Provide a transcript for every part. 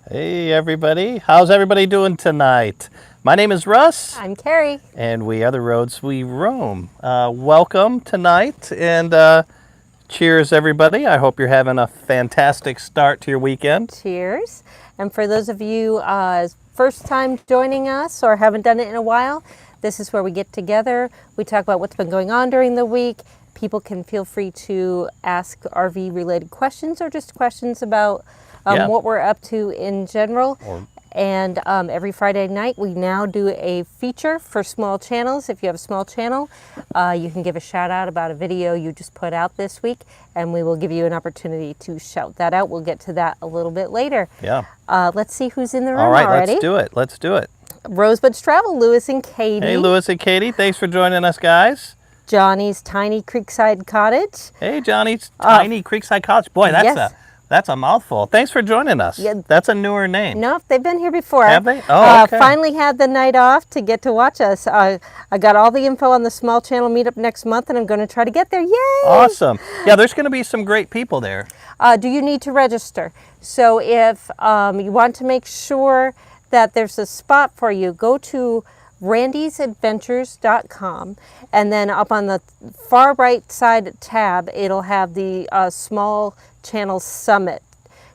Hey everybody, how's everybody doing tonight? My name is Russ. I'm Kerry. And we are the Roads We Roam. Welcome tonight and cheers everybody. I hope you're having a fantastic start to your weekend. Cheers. And for those of you first time joining us or haven't done it in a while, this is where we get together. We talk about what's been going on during the week. People can feel free to ask RV related questions or just questions about what we're up to in general. And every Friday night we now do a feature for small channels. If you have a small channel, you can give a shout out about a video you just put out this week, and we will give you an opportunity to shout that out. We'll get to that a little bit later. Yeah. Let's see who's in the room. All right, already. Let's do it. Rosebuds Travel, Lewis and Katie. Hey Lewis and Katie, thanks for joining us guys. Johnny's Tiny Creekside Cottage. Hey Johnny's Tiny Creekside Cottage. Boy, that's a mouthful. Thanks for joining us. Yeah. That's a newer name. No, they've been here before. Have they? Oh, okay. Finally had the night off to get to watch us. I got all the info on the small channel meetup next month, and I'm going to try to get there. Yay! Awesome. Yeah, there's going to be some great people there. Do you need to register? So if you want to make sure that there's a spot for you, go to randysadventures.com, and then up on the far right side tab it'll have the small channel summit.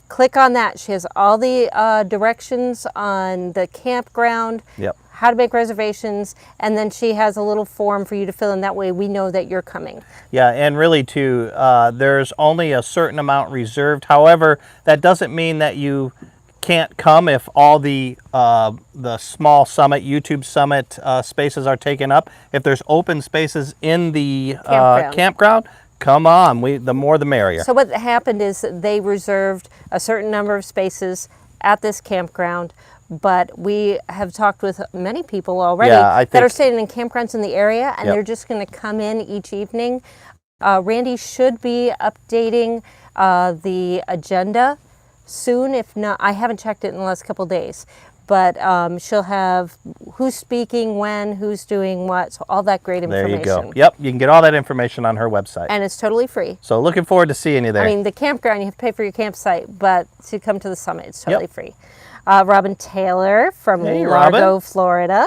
Click on that. She has all the directions on the campground, how to make reservations, and then she has a little form for you to fill in. That way we know that you're coming. Yeah, and really too, there's only a certain amount reserved. However, that doesn't mean that you can't come if all the small summit, YouTube summit spaces are taken up. If there's open spaces in the campground, come on. The more the merrier. So what happened is they reserved a certain number of spaces at this campground, but we have talked with many people already that are staying in campgrounds in the area, and they're just going to come in each evening. Randy should be updating the agenda soon. If not, I haven't checked it in the last couple of days, but she'll have who's speaking when, who's doing what, so all that great information. There you go. Yep, you can get all that information on her website. And it's totally free. So looking forward to seeing you there. I mean, the campground, you have to pay for your campsite, but to come to the summit, it's totally free. Robin Taylor from Largo, Florida.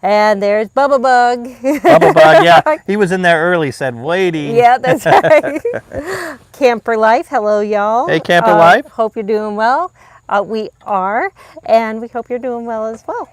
And there's Bubba Bug. Bubba Bug, yeah. He was in there early, said waiting. Yeah, that's right. Camper Life, hello y'all. Hey Camper Life. Hope you're doing well. We are, and we hope you're doing well as well.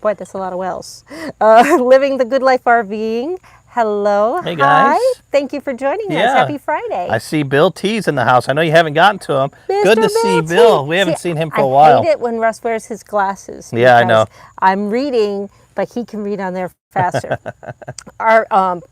Boy, that's a lot of wells. Living the Good Life RVing. Hello. Hey guys. Hi. Thank you for joining us. Happy Friday. I see Bill T's in the house. I know you haven't gotten to him. Good to see Bill. We haven't seen him for a while. I hate it when Russ wears his glasses. Yeah, I know. I'm reading, but he can read on there faster. Our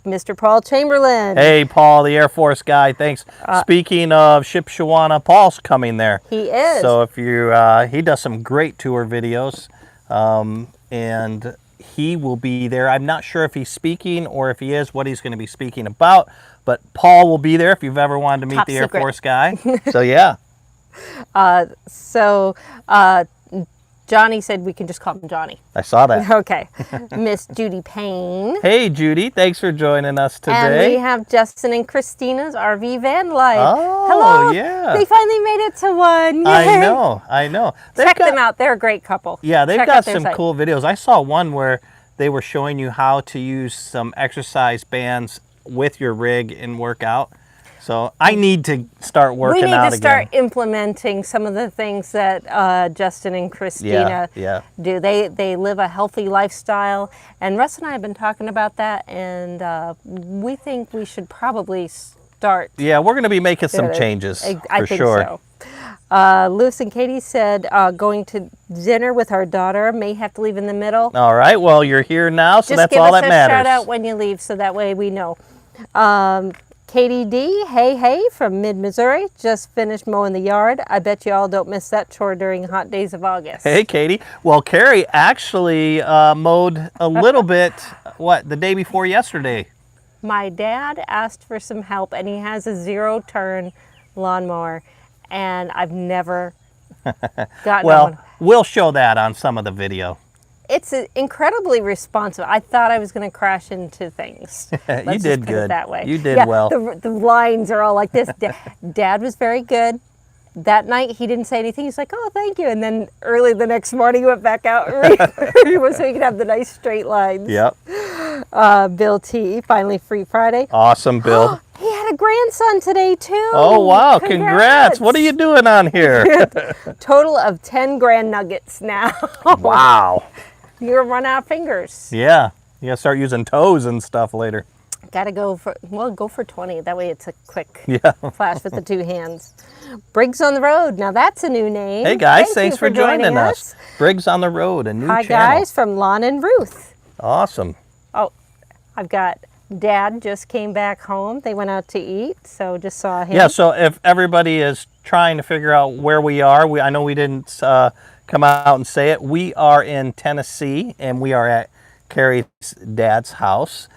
Mr. Paul Chamberlain. Hey, Paul, the Air Force guy. Thanks. Speaking of Shipshawana, Paul's coming there. He is. So if you, he does some great tour videos, and he will be there. I'm not sure if he's speaking or if he is, what he's going to be speaking about, but Paul will be there if you've ever wanted to meet the Air Force guy. So yeah. Johnny said we can just call him Johnny. I saw that. Okay. Miss Judy Payne. Hey, Judy. Thanks for joining us today. And we have Justin and Christina's RV Van Life. Oh, hello. Yeah. They finally made it to one. Yay. I know. Check them out. They're a great couple. Yeah, they've got some cool videos. I saw one where they were showing you how to use some exercise bands with your rig and work out. So I need to start working out again. We need to start implementing some of the things that Justin and Christina do. They live a healthy lifestyle, and Russ and I have been talking about that, and we think we should probably start. Yeah, we're going to be making some changes for sure. So. Lewis and Katie said going to dinner with our daughter, may have to leave in the middle. All right, well, you're here now, so that's all that matters. Just give us a shout out when you leave, so that way we know. Katie D, hey, from mid-Missouri, just finished mowing the yard. I bet you all don't miss that chore during hot days of August. Hey, Katie. Well, Kerry actually mowed a little bit, the day before yesterday. My dad asked for some help, and he has a zero-turn lawnmower, and I've never gotten one. We'll show that on some of the video. It's incredibly responsive. I thought I was going to crash into things. You did good. That way. You did well. The lines are all like this. Dad was very good, that night he didn't say anything. He's like, "Oh, thank you." And then early the next morning he went back out and so he could have the nice straight lines. Yep. Bill T, finally free Friday. Awesome, Bill. He had a grandson today too. Oh, wow. Congrats. What are you doing on here? Total of 10 grand nuggets now. Wow. You're gonna run out of fingers. Yeah. You gotta start using toes and stuff later. Gotta go for, go for 20. That way it's a quick Yeah. flash with the 2 hands. Briggs on the Road. Now that's a new name. Hey guys, Thank thanks for joining us. Briggs on the Road, a new Hi channel. guys, from Lon and Ruth. Awesome. Oh, I've got Dad just came back home. They went out to eat, so just saw him. Yeah, so if everybody is trying to figure out where we are, I know we didn't come out and say it. We are in Tennessee, and we are at Kerry's dad's house.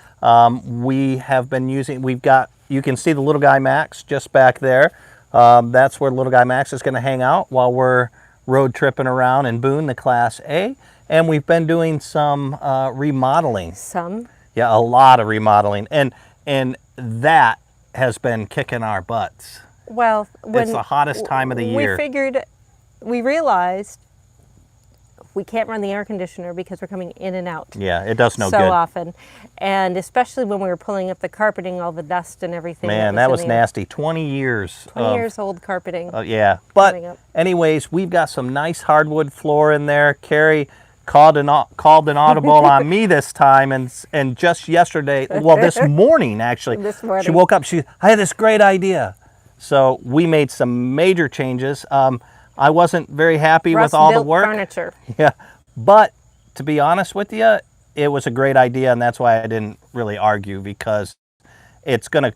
We have been using, you can see the little guy Max just back there. That's where little guy Max is going to hang out while we're road tripping around in Boone, the Class A. And we've been doing some remodeling. Some? Yeah, a lot of remodeling. And that has been kicking our butts. Well, it's the hottest time of the year. We realized we can't run the air conditioner because we're coming in and out. Yeah, it does no so good. often. And especially when we were pulling up the carpeting, all the dust and everything. Man, that was nasty. 20 years. 20 years old carpeting. Yeah. But anyways, we've got some nice hardwood floor in there. Kerry called an audible on me this time, and just yesterday, well, this morning actually, she woke up, I had this great idea. So we made some major changes. I wasn't very happy with all the work. Furniture. Yeah, but to be honest with you, it was a great idea, and that's why I didn't really argue, because it's gonna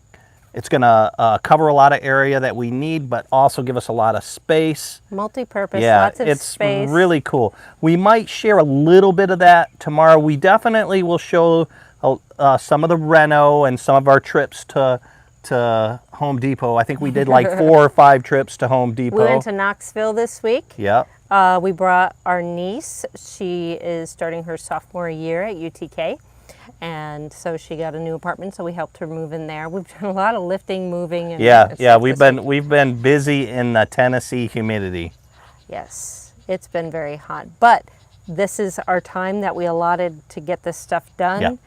cover a lot of area that we need, but also give us a lot of space. Multi-purpose, yeah, lots of space. It's really cool. We might share a little bit of that tomorrow. We definitely will show some of the reno and some of our trips to Home Depot. I think we did like 4 or 5 trips to Home Depot. We went to Knoxville this week. Yep. We brought our niece. She is starting her sophomore year at UTK. And so she got a new apartment, so we helped her move in there. We've done a lot of lifting, moving. And yeah. We've been busy in the Tennessee humidity. Yes, it's been very hot. But this is our time that we allotted to get this stuff done,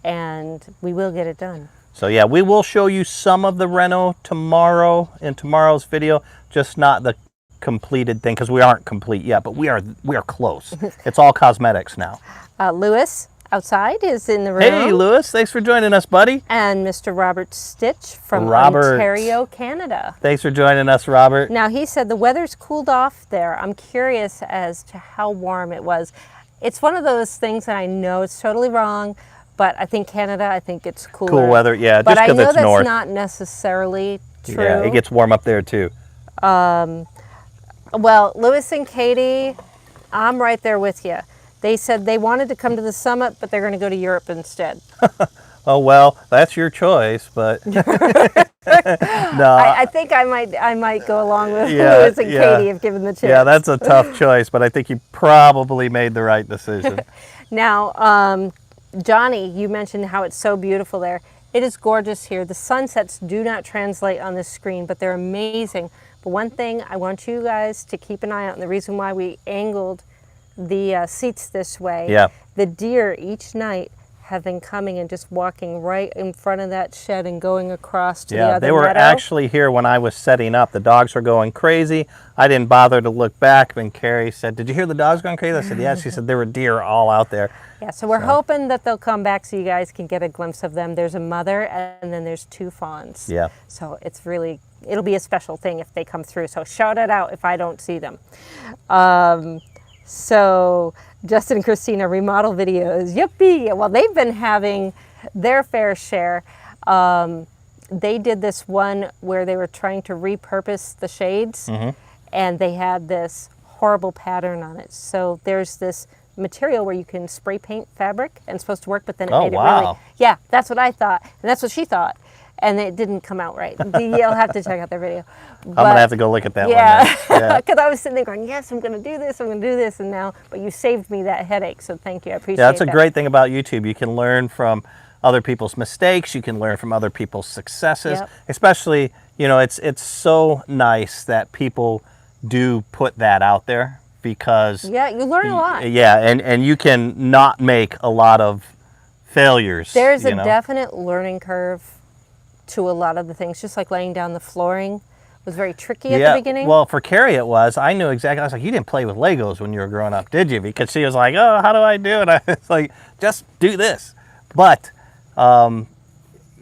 and we will get it done. So yeah, we will show you some of the reno tomorrow in tomorrow's video, just not the completed thing, because we aren't complete yet, but we are close. It's all cosmetics now. Lewis outside is in the room. Hey Lewis, thanks for joining us, buddy. And Mr. Robert Stitch from Ontario, Canada. Thanks for joining us, Robert. Now he said the weather's cooled off there. I'm curious as to how warm it was. It's one of those things that I know it's totally wrong, but I think Canada, I think it's cooler. Cool weather, yeah, just because it's north. But I know that's north. not necessarily true. Yeah, it gets warm up there too. Well, Lewis and Katie, I'm right there with you. They said they wanted to come to the summit, but they're going to go to Europe instead. Oh, well, that's your choice, but no. I think I might go along with Lewis and Katie if given the chance. Yeah, that's a tough choice, but I think you probably made the right decision. Now, Johnny, you mentioned how it's so beautiful there. It is gorgeous here. The sunsets do not translate on this screen, but they're amazing. But one thing I want you guys to keep an eye out, and the reason why we angled the seats this way, the deer each night have been coming and just walking right in front of that shed and going across to the other they were meadow. actually here when I was setting up. The dogs were going crazy. I didn't bother to look back, and Kerry said, "Did you hear the dogs going crazy?" I said, "Yes." She said, "There were deer all out there." Yeah, so we're hoping that they'll come back so you guys can get a glimpse of them. There's a mother and then there's 2 fawns. Yeah. So it'll be a special thing if they come through. So shout it out if I don't see them. So Justin and Christina remodel videos, yippee! Well, they've been having their fair share. They did this one where they were trying to repurpose the shades, and they had this horrible pattern on it. So there's this material where you can spray paint fabric, and it's supposed to work, but then it made it really... Yeah, that's what I thought, and that's what she thought. And it didn't come out right. You'll have to check out their video. I'm going to have to go look at that one. Yeah, because I was sitting there going, yes, I'm going to do this, and now, but you saved me that headache, so thank you, I appreciate that. Yeah, that's a great thing about YouTube. You can learn from other people's mistakes. You can learn from other people's successes. Yep. Especially, you know, it's so nice that people do put that out there, because Yeah, you learn a lot. yeah, and you can not make a lot of failures. There's you a know? definite learning curve to a lot of the things, just like laying down the flooring was very tricky at the beginning. Well, for Kerry it was. I knew exactly. I was like, you didn't play with Legos when you were growing up, did you? Because she was like, oh, how do I do it? I was like, just do this. But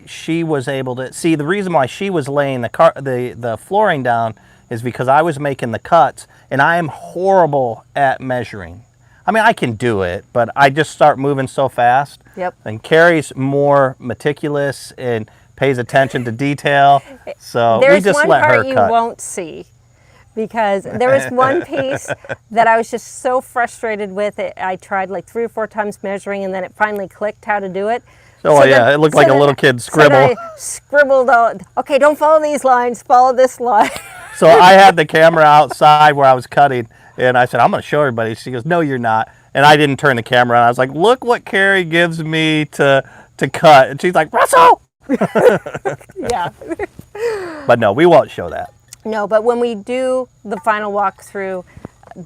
she was able to see, the reason why she was laying the flooring down is because I was making the cuts, and I am horrible at measuring. I mean, I can do it, but I just start moving so fast. Yep. And Kerry's more meticulous and pays attention to detail. So we just let her cut. There's one part you won't see, because there was one piece that I was just so frustrated with it. I tried like 3 or 4 times measuring, and then it finally clicked how to do it. Oh, yeah, it looked like a little kid's scribble. So I scribbled out, okay, don't follow these lines, follow this line. So I had the camera outside where I was cutting, and I said, I'm going to show everybody. She goes, no, you're not. And I didn't turn the camera on. I was like, look what Kerry gives me to cut. And she's like, Russell! Yeah. But no, we won't show that. No, but when we do the final walkthrough,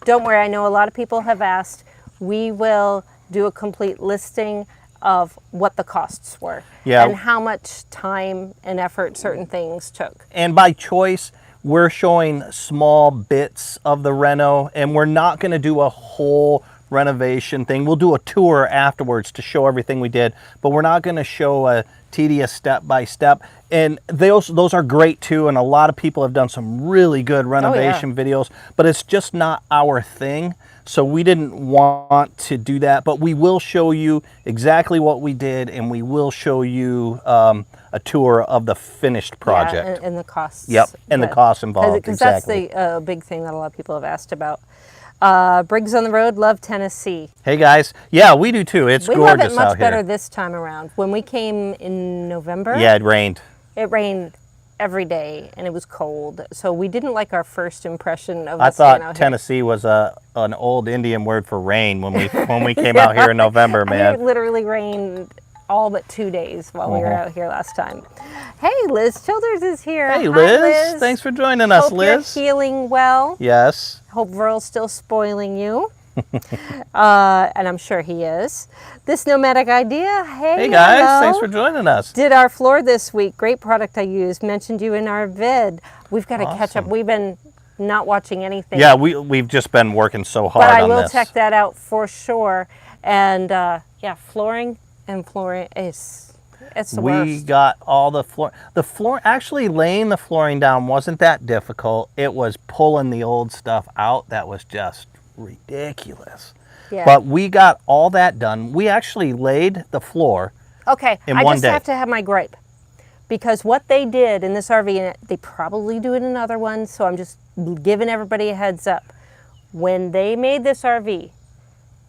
don't worry, I know a lot of people have asked, we will do a complete listing of what the costs were, Yeah. and how much time and effort certain things took. And by choice, we're showing small bits of the reno, and we're not going to do a whole renovation thing. We'll do a tour afterwards to show everything we did, but we're not going to show a tedious step-by-step. And those are great too, and a lot of people have done some really good renovation videos, but it's just not our thing. So we didn't want to do that, but we will show you exactly what we did, and we will show you a tour of the finished project. Yeah, and the costs. Yep, and the costs involved. Because exactly. that's the big thing that a lot of people have asked about. Briggs on the Road, love Tennessee. Hey guys, yeah, we do too. It's we gorgeous love it much out here. better this time around. When we came in November, Yeah, it rained. it rained every day, and it was cold. So we didn't like our first impression of I us being out thought here. Tennessee was an old Indian word for rain when we came out here in November, I mean, man. it literally rained all but 2 days while we were out here last time. Hey, Liz Childers is here. Hey, Hi, Liz. Thanks for joining us, Hope Liz. you're healing well. Yes. Hope Verl's still spoiling you. And I'm sure he is. This nomadic idea. Hey guys, hello. thanks for joining us. Did our floor this week. Great product I used. Mentioned you in our vid. We've got to catch up. Awesome. We've been not watching anything. Yeah, we've just been working so hard but I on will this. check that out for sure. And yeah, flooring is it's the We worst. got all the floor. The floor, actually laying the flooring down wasn't that difficult. It was pulling the old stuff out that was just ridiculous. Yeah. But we got all that done. We actually laid the floor. Okay, in I one just day. have to have my gripe. Because what they did in this RV, and they probably do it in another one, so I'm just giving everybody a heads up. When they made this RV,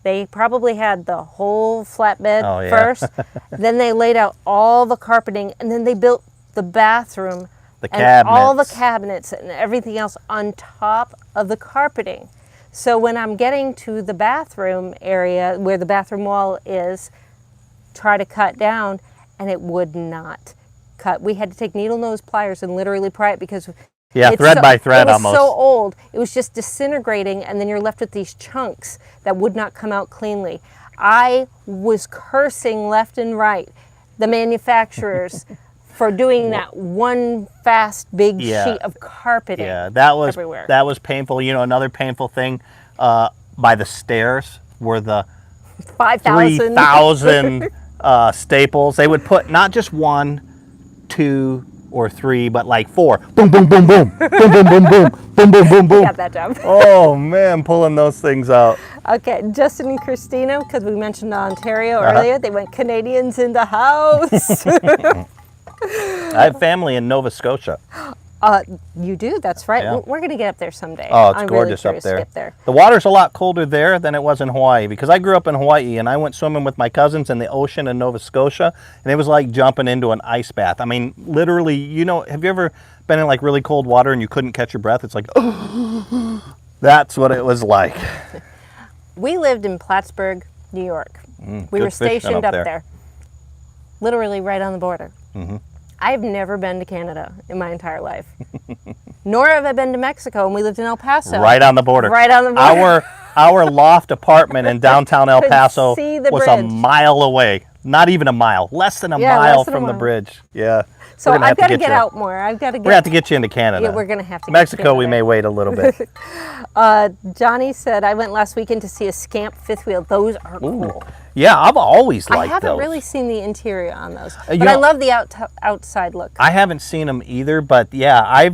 they probably had the whole flatbed Oh, yeah. first, then they laid out all the carpeting, and then they built the bathroom The and all the cabinets. cabinets and everything else on top of the carpeting. So when I'm getting to the bathroom area where the bathroom wall is, try to cut down, and it would not cut. We had to take needle nose pliers and literally pry it because Yeah, it's thread by thread it was almost. so old. It was just disintegrating, and then you're left with these chunks that would not come out cleanly. I was cursing left and right the manufacturers for doing that one fast big Yeah. sheet of carpeting. Yeah, that was everywhere. that was painful. You know, another painful thing by the stairs were the 5,000. 3,000 staples. They would put not just 1, 2, or 3, but like 4. Boom, boom, boom, boom, boom, boom, boom, boom, boom, boom, boom, boom. Got that down. Oh man, pulling those things out. Okay, Justin and Christina, because we mentioned Ontario earlier, they went Canadians in the house. I have family in Nova Scotia. You do, that's right. Yeah. We're going to get up there someday. Oh, it's I'm gorgeous really up curious to there. get there. The water's a lot colder there than it was in Hawaii, because I grew up in Hawaii and I went swimming with my cousins in the ocean in Nova Scotia, and it was like jumping into an ice bath. I mean, literally, you know, have you ever been in like really cold water and you couldn't catch your breath? It's like, that's what it was like. We lived in Plattsburgh, New York. We good were fishing stationed up up there. there. literally right on the border. I've never been to Canada in my entire life. Nor have I been to Mexico, and we lived in El Paso. Right on the border. Right on the border. Our loft apartment in downtown El Could Paso see the was a bridge. mile away. Not even a mile. Less than a Yeah, mile less than a from the mile. bridge. Yeah. So We're gonna I've have got to get get you. out more. I've got to We're going to have to get you into Canada. Yeah, we're going to have to Mexico, get we Canada. may wait a little bit. Johnny said, I went last weekend to see a Scamp fifth wheel. Those are cool. Yeah, I've always liked I haven't those. really seen the interior on those, you but I know- love the outside look. I haven't seen them either, but yeah,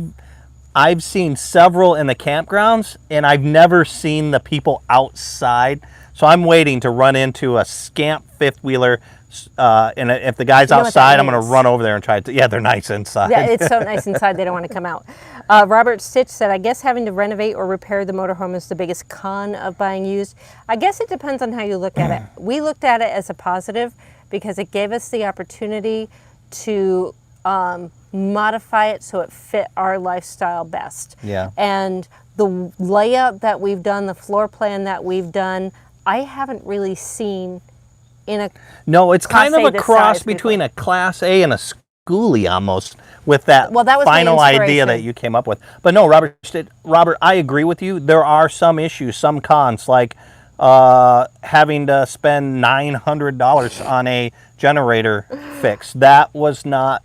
I've seen several in the campgrounds, and I've never seen the people outside. So I'm waiting to run into a Scamp fifth wheeler, and if the guy's You know what that outside, I'm going to means? run over there and try to. Yeah, they're nice inside. Yeah, it's so nice inside, they don't want to come out. Robert Stitch said, I guess having to renovate or repair the motorhome is the biggest con of buying used. I guess it depends on how you look at it. We looked at it as a positive because it gave us the opportunity to modify it so it fit our lifestyle best. Yeah. And the layout that we've done, the floor plan that we've done, I haven't really seen in a No, it's Class kind of A a this cross size between before. a Class A and a schoolie almost, with that, Well, that was my final idea inspiration. that you came up with. But no, Robert, I agree with you. There are some issues, some cons, like having to spend $900 on a generator fix. That was not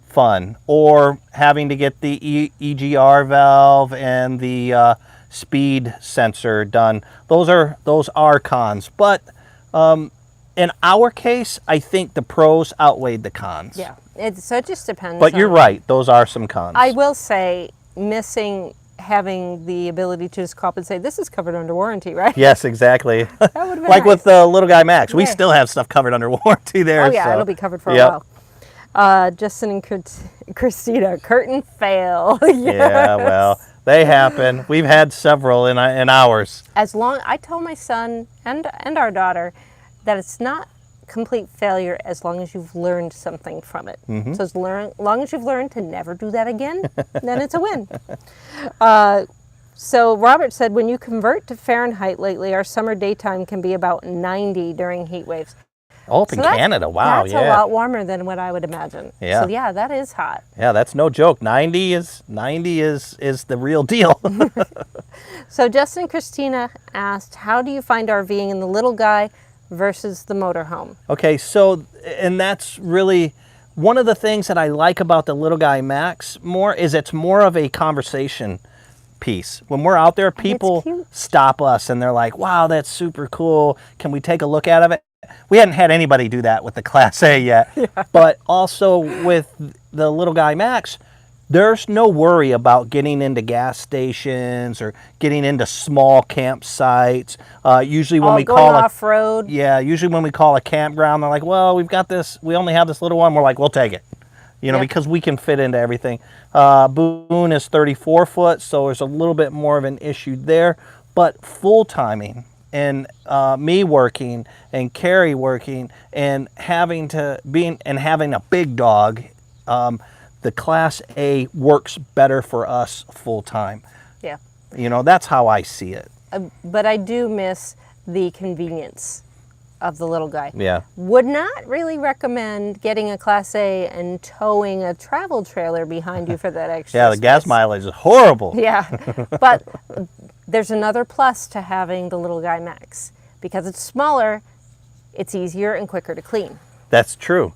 fun. Or having to get the EGR valve and the speed sensor done. Those are cons. But in our case, I think the pros outweighed the cons. Yeah, so it just depends. But you're on- right; those are some cons. I will say, missing having the ability to just call up and say, this is covered under warranty, right? Yes, exactly. That would have been Like nice. with the little guy Max, we Yeah. still have stuff covered under warranty there. Oh yeah, so. it'll be covered for Yep. a while. Justin and Christina, curtain fail. Yeah, well, they happen. We've had several in ours. As long, I told my son and our daughter that it's not complete failure as long as you've learned something from it. Mm-hmm. So as long as you've learned to never do that again, then it's a win. So Robert said, when you convert to Fahrenheit lately, our summer daytime can be about 90 during heat waves. Oh, up in that's- Canada, wow, That's yeah. a lot warmer than what I would imagine. Yeah. So yeah, that is hot. Yeah, that's no joke. 90 is the real deal. So Justin and Christina asked, how do you find RVing in the little guy versus the motorhome? Okay, so, and that's really one of the things that I like about the little guy Max more is it's more of a conversation piece. When we're out there, people cute. stop us and they're like, wow, that's super cool. Can we take a look at it? We hadn't had anybody do that with the Class A yet. Yeah. But also with the little guy Max, there's no worry about getting into gas stations or getting into small campsites. Usually when we going call off-road. usually when we call a campground, they're like, well, we've got this, we only have this little one. We're like, we'll take it. Yep. Because we can fit into everything. Boone is 34 foot, so there's a little bit more of an issue there. But full timing and me working and Kerry working and having a big dog, the Class A works better for us full time. Yeah. That's how I see it. But I do miss the convenience of the little guy. Yeah. Would not really recommend getting a Class A and towing a travel trailer behind you for that extra Yeah, the gas space. mileage is horrible. Yeah, but there's another plus to having the little guy Max. Because it's smaller, it's easier and quicker to clean. That's true.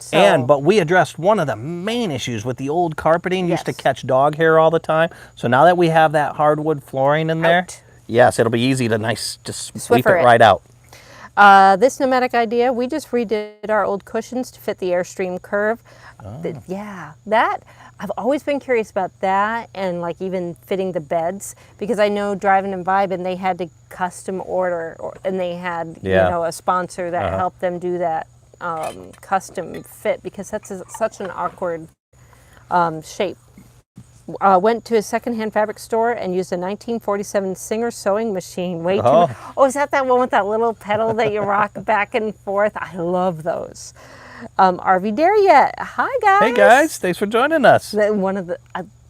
So, But we addressed one of the main issues with the old carpeting. Used to Yes. catch dog hair all the time. So now that we have that hardwood flooring in there, Out. yes, it'll be easy to just sweep Swiffer it it. right out. This nomadic idea, we just redid our old cushions to fit the Airstream curve. That I've always been curious about that, and like even fitting the beds, because I know Driving and Vibing, they had to custom order, and they had Yeah. a sponsor that helped them do that custom fit, because that's such an awkward shape. Went to a secondhand fabric store and used a 1947 Singer sewing machine. Way too. Oh. Oh, is that one with that little pedal that you rock back and forth? I love those. RV Dare Yet. Hi guys. Hey guys, thanks for joining us. One of the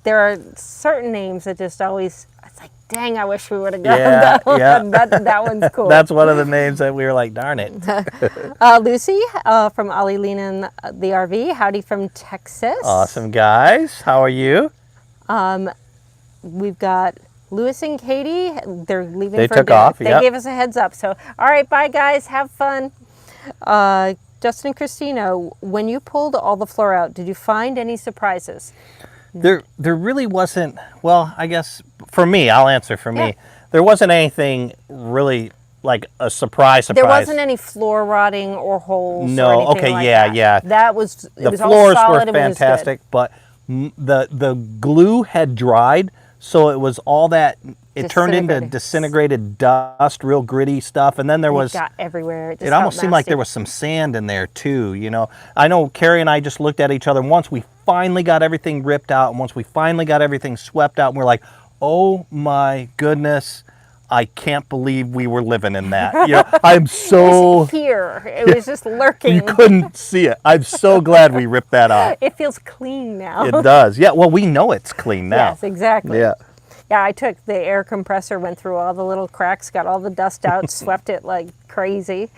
there are certain names that just always, it's like, dang, I wish we would have gone Yeah, that one. yeah. That one's cool. That's one of the names that we were like, darn it. Lucy from Ollie Lean and the RV. Howdy from Texas. Awesome, guys. How are you? We've got Lewis and Katie. They're leaving They for took dinner. off, They yep. gave us a heads up. So, all right, bye, guys. Have fun. Justin and Christina, when you pulled all the floor out, did you find any surprises? There really wasn't, well, I guess for me, I'll answer for Yeah. me. There wasn't anything really like a surprise. There wasn't any floor rotting or holes. No, or anything okay, like yeah, that. yeah. That was it The was all floors solid were and it was good. fantastic, but the glue had dried, so it was all that, it turned into disintegrated dust, real gritty stuff, and then there was, It got everywhere. It, just it almost felt seemed like nasty. there was some sand in there too, you know. I know Kerry and I just looked at each other once we finally got everything ripped out, and once we finally got everything swept out, and we're like, oh my goodness, I can't believe we were living in that. You know, I'm It so, was here. It was just lurking. you couldn't see it. I'm so glad we ripped that out. It feels clean now. It does. Yeah, well, we know it's clean now. Yes, exactly. Yeah. Yeah, I took the air compressor, went through all the little cracks, got all the dust out, swept it like crazy.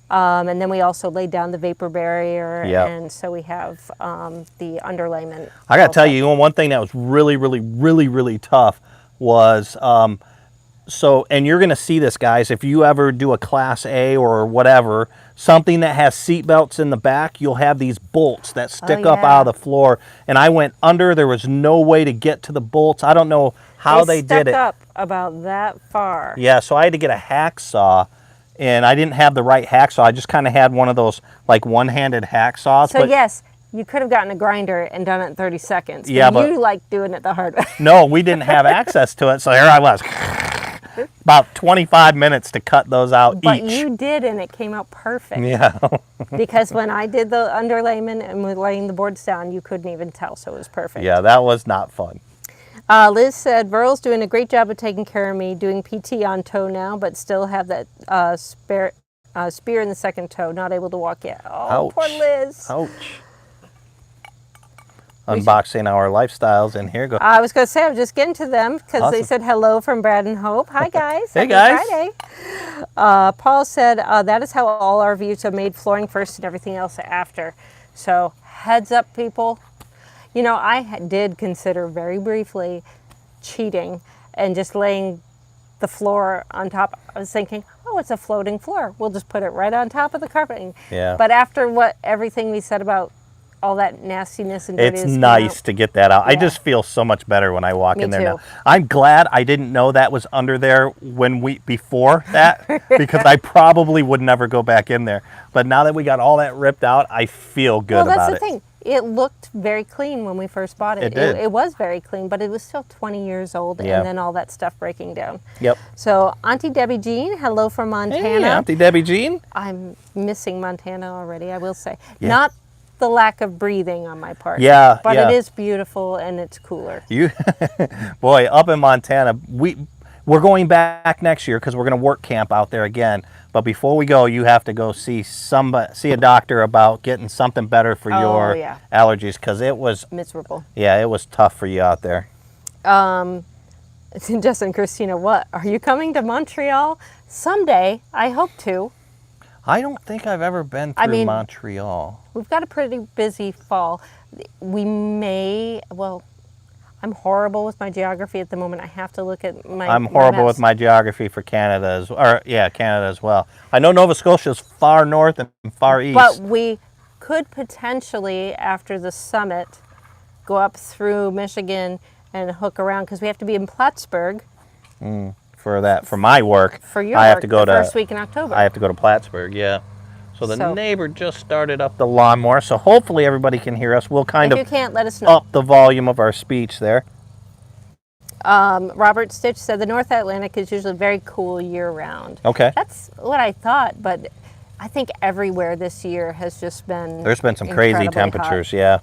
And then we also laid down the vapor barrier. Yep. And so we have the underlayment. I got to tell also. you, one thing that was really tough was, and you're going to see this, guys, if you ever do a Class A or whatever, something that has seat belts in the back, you'll have these bolts that stick up yeah. out of the floor. And I went under. There was no way to get to the bolts. I don't know how they did it. Stuck up about that far. Yeah, so I had to get a hacksaw, and I didn't have the right hacksaw. I just kind of had one of those, like, one-handed hacksaws. So yes, you could have gotten a grinder and done it in 30 seconds. Yeah, but you like doing it the hard way. no, we didn't have access to it, so here I was. About 25 minutes to cut those out But each. you did, and it came out perfect. Yeah. Because when I did the underlayment and we're laying the boards down, you couldn't even tell, so it was perfect. Yeah, that was not fun. Liz said, Verl's doing a great job of taking care of me, doing PT on toe now, but still have that spear in the second toe, not able to walk yet. Oh, Ouch. poor Liz. Ouch. Unboxing our lifestyles, and here go. I was going to say, I was just getting to them because they Awesome. said hello from Brad and Hope. Hi, guys. Hey, Happy guys. Friday. Paul said, that is how all RVs are made, flooring first and everything else after. So heads up, people. You know, I did consider very briefly cheating and just laying the floor on top. I was thinking, oh, it's a floating floor. We'll just put it right on top of the carpeting. Yeah. But after everything we said about all that nastiness and It's dirtiness nice to get that out. I Yeah. just feel so much better when I walk Me in there too. now. I'm glad I didn't know that was under there before that, because I probably would never go back in there. But now that we got all that ripped out, I feel good Well, that's about the it. thing. It looked very clean when we first bought it. It did. It was very clean, but it was still 20 years old, Yeah. and then all that stuff breaking down. Yep. So, Auntie Debbie Jean, hello from Montana. Hey, Auntie Debbie Jean. I'm missing Montana already, I will say. Yeah. Not the lack of breathing on my part. Yeah, But yeah. it is beautiful, and it's cooler. You, boy, up in Montana, we're going back next year because we're going to work camp out there again. But before we go, you have to go see a doctor about getting something better for your yeah. allergies, because it was, Miserable. yeah, it was tough for you out there. Justin and Christina, what? Are you coming to Montreal? Someday, I hope to. I don't think I've ever been through Montreal. We've got a pretty busy fall. We may, well, I'm horrible with my geography at the moment. I have to look at my I'm horrible with my geography for Canada Canada as well. I know Nova Scotia is far north and far east. But we could potentially, after the summit, go up through Michigan and hook around, because we have to be in Plattsburgh. For my work, For your I have work, to go the to first week in October. I have to go to Plattsburgh, yeah. So the So- neighbor just started up the lawnmower, so hopefully everybody can hear us. We'll kind If you of can't, let us know. up the volume of our speech there. Robert Stitch said the North Atlantic is usually very cool year-round. Okay. That's what I thought, but I think everywhere this year has just been There's been some crazy incredibly hot. temperatures, yeah.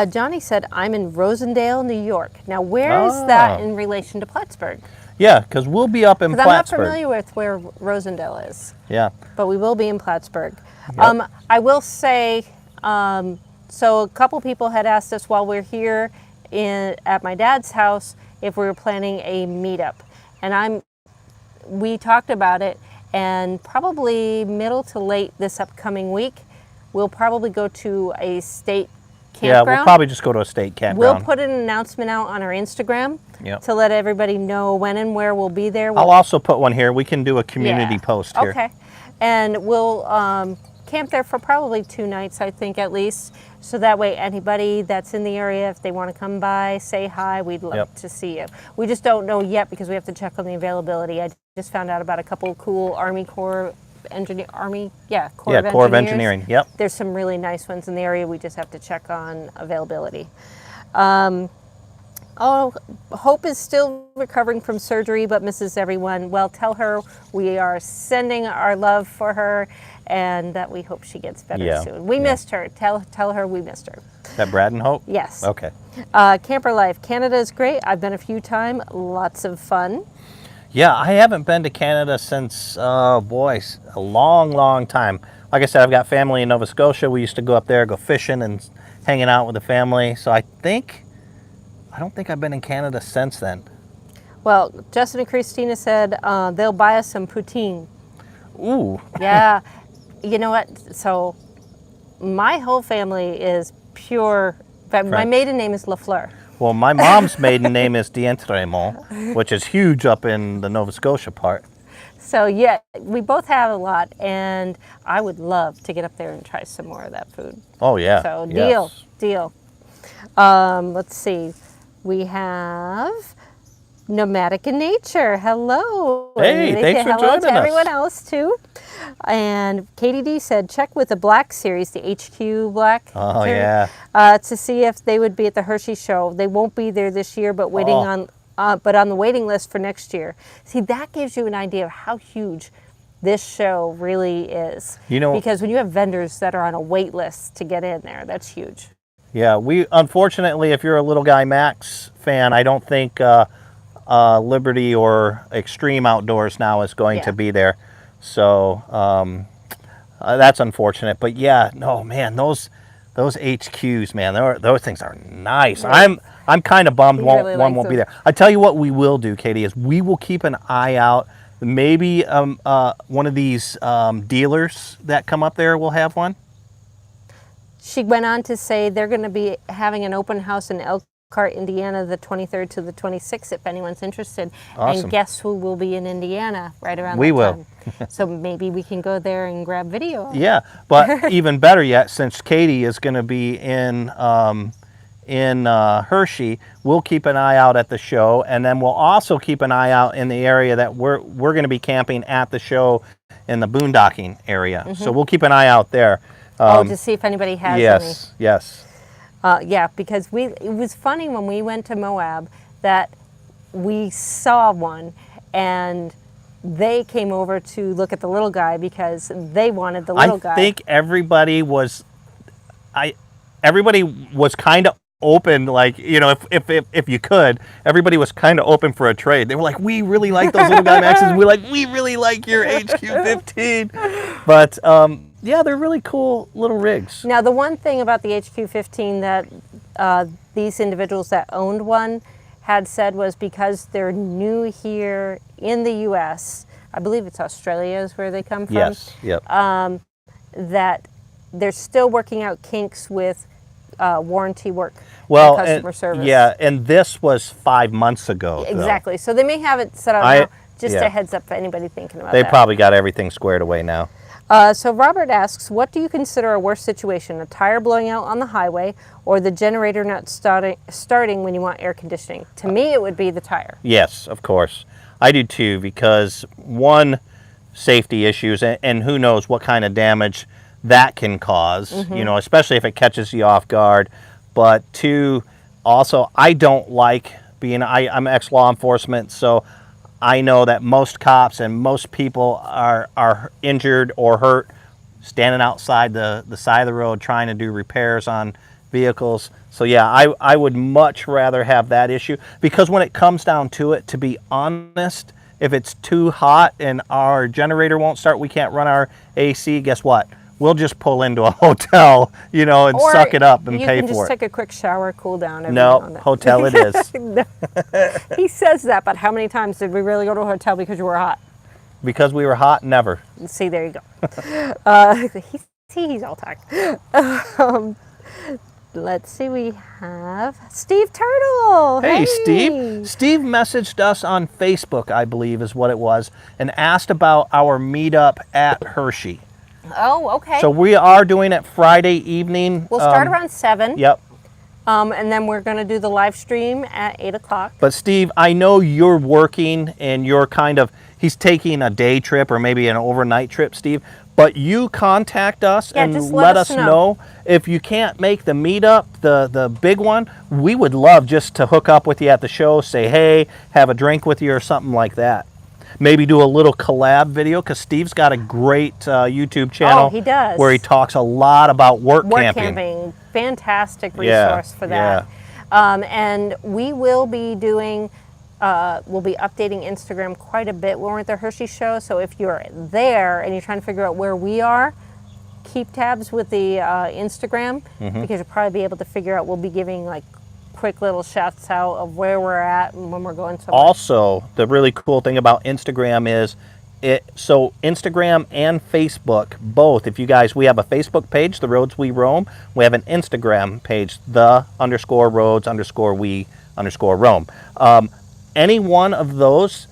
Johnny said, I'm in Rosendale, New York. Now, where is that in relation to Plattsburgh? Yeah, because we'll be up in Because I'm not Plattsburgh. familiar with where Rosendale is, Yeah. but we will be in Plattsburgh. Yep. I will say, so a couple people had asked us while we're here at my dad's house if we were planning a meetup. And we talked about it, and probably middle to late this upcoming week, we'll probably go to a state campground. Yeah, we'll probably just go to a state campground. We'll put an announcement out on our Instagram Yep. to let everybody know when and where we'll be there. I'll also put one here. We can do a community post here. Okay. And we'll camp there for probably 2 nights, I think, at least. So that way anybody that's in the area, if they want to come by, say hi, we'd love to see you. We just don't know yet because we have to check on the availability. I just found out about a couple of cool Army Corps Corps of Engineering. Yep. There's some really nice ones in the area. We just have to check on availability. Hope is still recovering from surgery, but misses everyone. Well, tell her we are sending our love for her and that we hope she gets better soon. We missed her. Tell her we missed her. Is that Brad and Hope? Yes. Okay. Camper life. Canada is great. I've been a few times. Lots of fun. Yeah, I haven't been to Canada since, a long time. Like I said, I've got family in Nova Scotia. We used to go up there, go fishing and hanging out with the family. So I don't think I've been in Canada since then. Well, Justin and Christina said they'll buy us some poutine. Ooh. Yeah. You know what? So my whole family is pure. My maiden name is Lafleur. Well, my mom's maiden name is D'Entremont, which is huge up in the Nova Scotia part. So yeah, we both have a lot, and I would love to get up there and try some more of that food. Oh yeah. So yes. deal. Let's see. We have Nomadic in Nature. Hello. Hey, thanks for joining us. Hello to everyone else too. And Katie D said, check with the Black series, the HQ Black. Oh yeah. To see if they would be at the Hershey show. They won't be there this year, but but on the waiting list for next year. See, that gives you an idea of how huge this show really is. Because when you have vendors that are on a wait list to get in there, that's huge. Yeah, we unfortunately, if you're a Little Guy Max fan, I don't think Liberty or Extreme Outdoors now is going to be there. So that's unfortunate. But yeah, no man, those HQs, man, those things are nice. Right. I'm kind of bummed one won't be there. I tell you what we will do, Katie, is we will keep an eye out. Maybe one of these dealers that come up there will have one. She went on to say they're going to be having an open house in Elkhart, Indiana, the 23rd to the 26th, if anyone's interested. Awesome. And guess who will be in Indiana right around that time? We will. So maybe we can go there and grab video. Yeah, but even better yet, since Katie is going to be in Hershey, we'll keep an eye out at the show, and then we'll also keep an eye out in the area that we're going to be camping at the show in the boondocking area. Mm-hmm. So we'll keep an eye out there. To see if anybody has any. Yes. Yeah, because it was funny when we went to Moab that we saw one and they came over to look at the little guy because they wanted the little guy. I think everybody was kind of open, like, if you could, everybody was kind of open for a trade. They were like, we really like those Little Guy Maxes. We're like, we really like your HQ15. But yeah, they're really cool little rigs. Now, the one thing about the HQ15 that these individuals that owned one had said was because they're new here in the U.S., I believe it's Australia is where they come from. Yes, yep. That they're still working out kinks with warranty work and customer service. Yeah, and this was 5 months ago. Exactly. So they may have it set up now. Just a heads up for anybody thinking about that. They probably got everything squared away now. So Robert asks, what do you consider a worse situation, a tire blowing out on the highway or the generator not starting when you want air conditioning? To me, it would be the tire. Yes, of course. I do too, because one, safety issues, and who knows what kind of damage that can cause, especially if it catches you off guard. But two, also, I don't like I'm ex-law enforcement, so I know that most cops and most people are injured or hurt standing outside the side of the road trying to do repairs on vehicles. So yeah, I would much rather have that issue, because when it comes down to it, to be honest, if it's too hot and our generator won't start, we can't run our AC, guess what? we'll just pull into a hotel, you know, and Or suck it up and you pay can for just it. take a quick shower, cool down. Every now and No, then. hotel it is. No. He says that, but how many times did we really go to a hotel because you were hot? Because we were hot, never. See, there you go. He's all talk. Let's see, we have Steve Turtle. Hey, Steve. Steve messaged us on Facebook, I believe is what it was, and asked about our meetup at Hershey. Oh, okay. So we are doing it Friday evening. We'll start around 7. Yep. And then we're going to do the live stream at 8 o'clock. But Steve, I know you're working and you're he's taking a day trip or maybe an overnight trip, Steve. But you contact us and just let us know. If you can't make the meetup, the big one, we would love just to hook up with you at the show, say, hey, have a drink with you or something like that. Maybe do a little collab video, because Steve's got a great YouTube channel. Oh, he does. Where he talks a lot about work camping. Fantastic resource for that. Yeah. And we will be doing, we'll be updating Instagram quite a bit when we're at the Hershey show. So if you're there and you're trying to figure out where we are, keep tabs with the Instagram, because you'll probably be able to figure out. We'll be giving like quick little shouts out of where we're at and when we're going somewhere. Also, the really cool thing about Instagram is so Instagram and Facebook, both, if you guys, we have a Facebook page, The Roads We Roam. We have an Instagram page, the_roads_we_roam. Any one of those,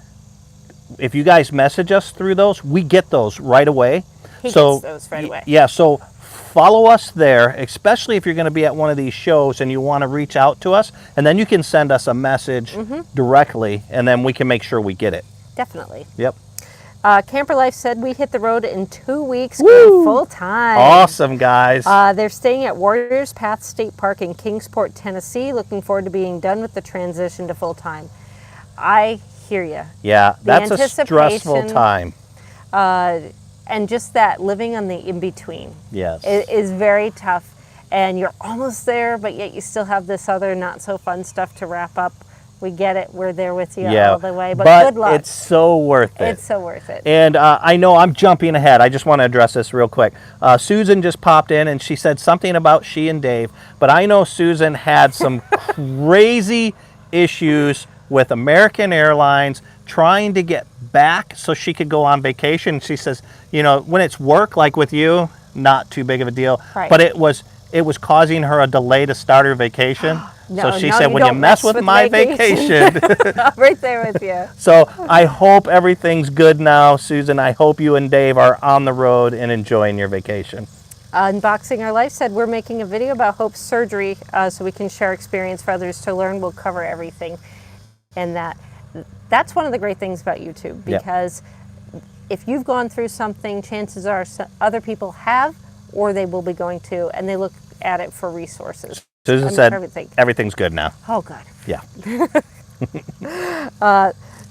if you guys message us through those, we get those right away. He gets those right away. Yeah, so follow us there, especially if you're going to be at one of these shows and you want to reach out to us, and then you can send us a message directly, and then we can make sure we get it. Definitely. Yep. Camper Life said we hit the road in 2 weeks, going full time. Awesome, guys. They're staying at Warriors Path State Park in Kingsport, Tennessee. Looking forward to being done with the transition to full time. I hear you. Yeah, that's a stressful time. And just that living on the in-between. Yes. Is very tough. And you're almost there, but yet you still have this other not so fun stuff to wrap up. We get it. We're there with you all the way. But good luck. It's so worth it. It's so worth it. And I know I'm jumping ahead. I just want to address this real quick. Susan just popped in and she said something about she and Dave. But I know Susan had some crazy issues with American Airlines trying to get back so she could go on vacation. She says, you know, when it's work like with you, not too big of a deal. Right. But it was causing her a delay to start her vacation. So she said, when you mess with my vacation. I'm right there with you. So I hope everything's good now, Susan. I hope you and Dave are on the road and enjoying your vacation. Unboxing Our Life said we're making a video about Hope's surgery so we can share experience for others to learn. We'll cover everything. And that's one of the great things about YouTube, because if you've gone through something, chances are other people have, or they will be going to, and they look at it for resources. Susan said everything's good now. Oh, good. Yeah.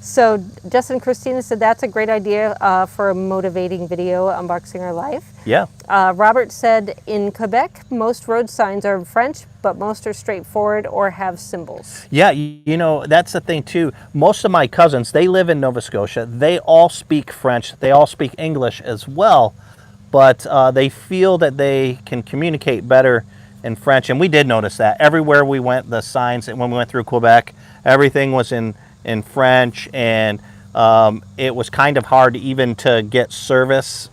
So Justin and Christina said that's a great idea for a motivating video, Unboxing Our Life. Yeah. Robert said in Quebec, most road signs are in French, but most are straightforward or have symbols. Yeah, you know, that's the thing too. Most of my cousins, they live in Nova Scotia. They all speak French. They all speak English as well, but they feel that they can communicate better in French. And we did notice that. Everywhere we went, the signs, when we went through Quebec, everything was in French, and it was kind of hard even to get service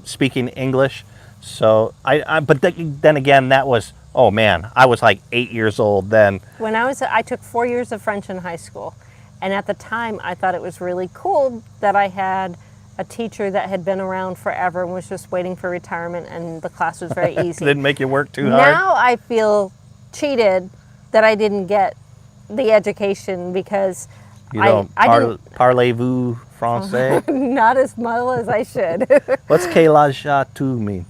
speaking English. So but then again, that was, oh man, I was like 8 years old then. When I took 4 years of French in high school, and at the time I thought it was really cool that I had a teacher that had been around forever and was just waiting for retirement, and the class was very easy. Didn't make you work too hard? Now I feel cheated that I didn't get the education, because you don't parlez-vous français? Not as well as I should. What's quel âge as-tu mean?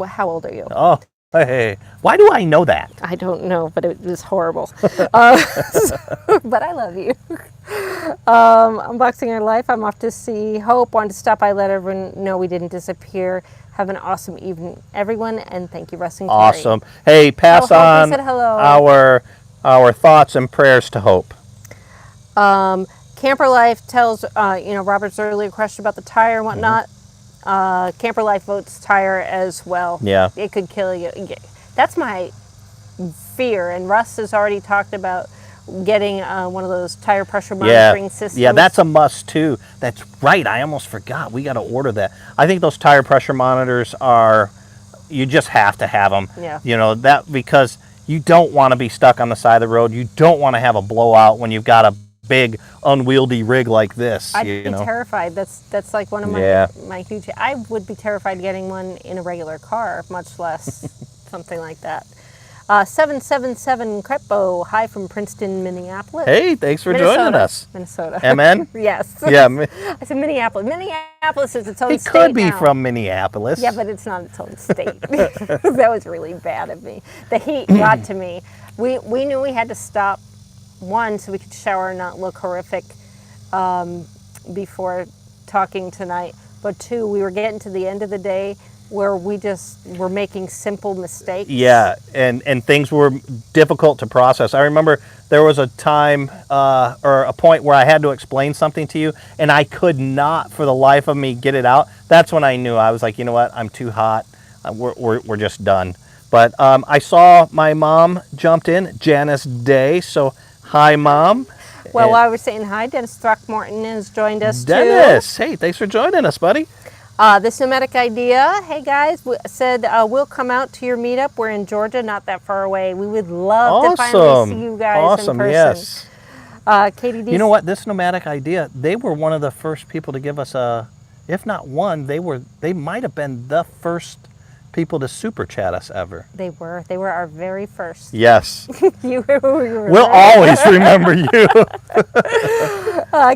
How old are you? Oh, hey. Why do I know that? I don't know, but it was horrible. But I love you. Unboxing Our Life, I'm off to see Hope. Wanted to stop by, let everyone know we didn't disappear. Have an awesome evening, everyone, and thank you, Russ and Kerry. Awesome. Hey, pass on our thoughts and prayers to Hope. Camper Life tells, Robert's earlier question about the tire and whatnot. Camper Life votes tire as well. Yeah. It could kill you. That's my fear. And Russ has already talked about getting one of those tire pressure monitoring systems. Yeah, that's a must too. That's right. I almost forgot. We got to order that. I think those tire pressure monitors are, you just have to have them. Yeah. You know, that because you don't want to be stuck on the side of the road. You don't want to have a blowout when you've got a big unwieldy rig like this. I'd be terrified. That's like one of my huge. I would be terrified getting one in a regular car, much less something like that. 777 Crepo, hi from Princeton, Minneapolis. Hey, thanks for joining us. Minnesota. MN? Yes. Yeah. I said Minneapolis. Minneapolis is its own It state could be now. from Minneapolis. Yeah, but it's not its own state. That was really bad of me. The heat got to me. We knew we had to stop, one, so we could shower and not look horrific before talking tonight. But two, we were getting to the end of the day where we just were making simple mistakes. Yeah, and things were difficult to process. I remember there was a time or a point where I had to explain something to you, and I could not, for the life of me, get it out. That's when I knew. I was like, you know what? I'm too hot. We're just done. But I saw my mom jumped in, Janice Day. So, hi, Mom. Well, while we're saying hi, Dennis Throckmorton has joined us Dennis, hey, thanks for joining us, buddy. This nomadic idea, hey guys, said we'll come out to your meetup. We're in Georgia, not that far away. We would love to finally see you guys in person. Yes. Katie D. You know what? This nomadic idea, they were one of the first people to give us if not one, they might have been the first people to super chat us ever. They were our very first. Yes. We'll always remember you.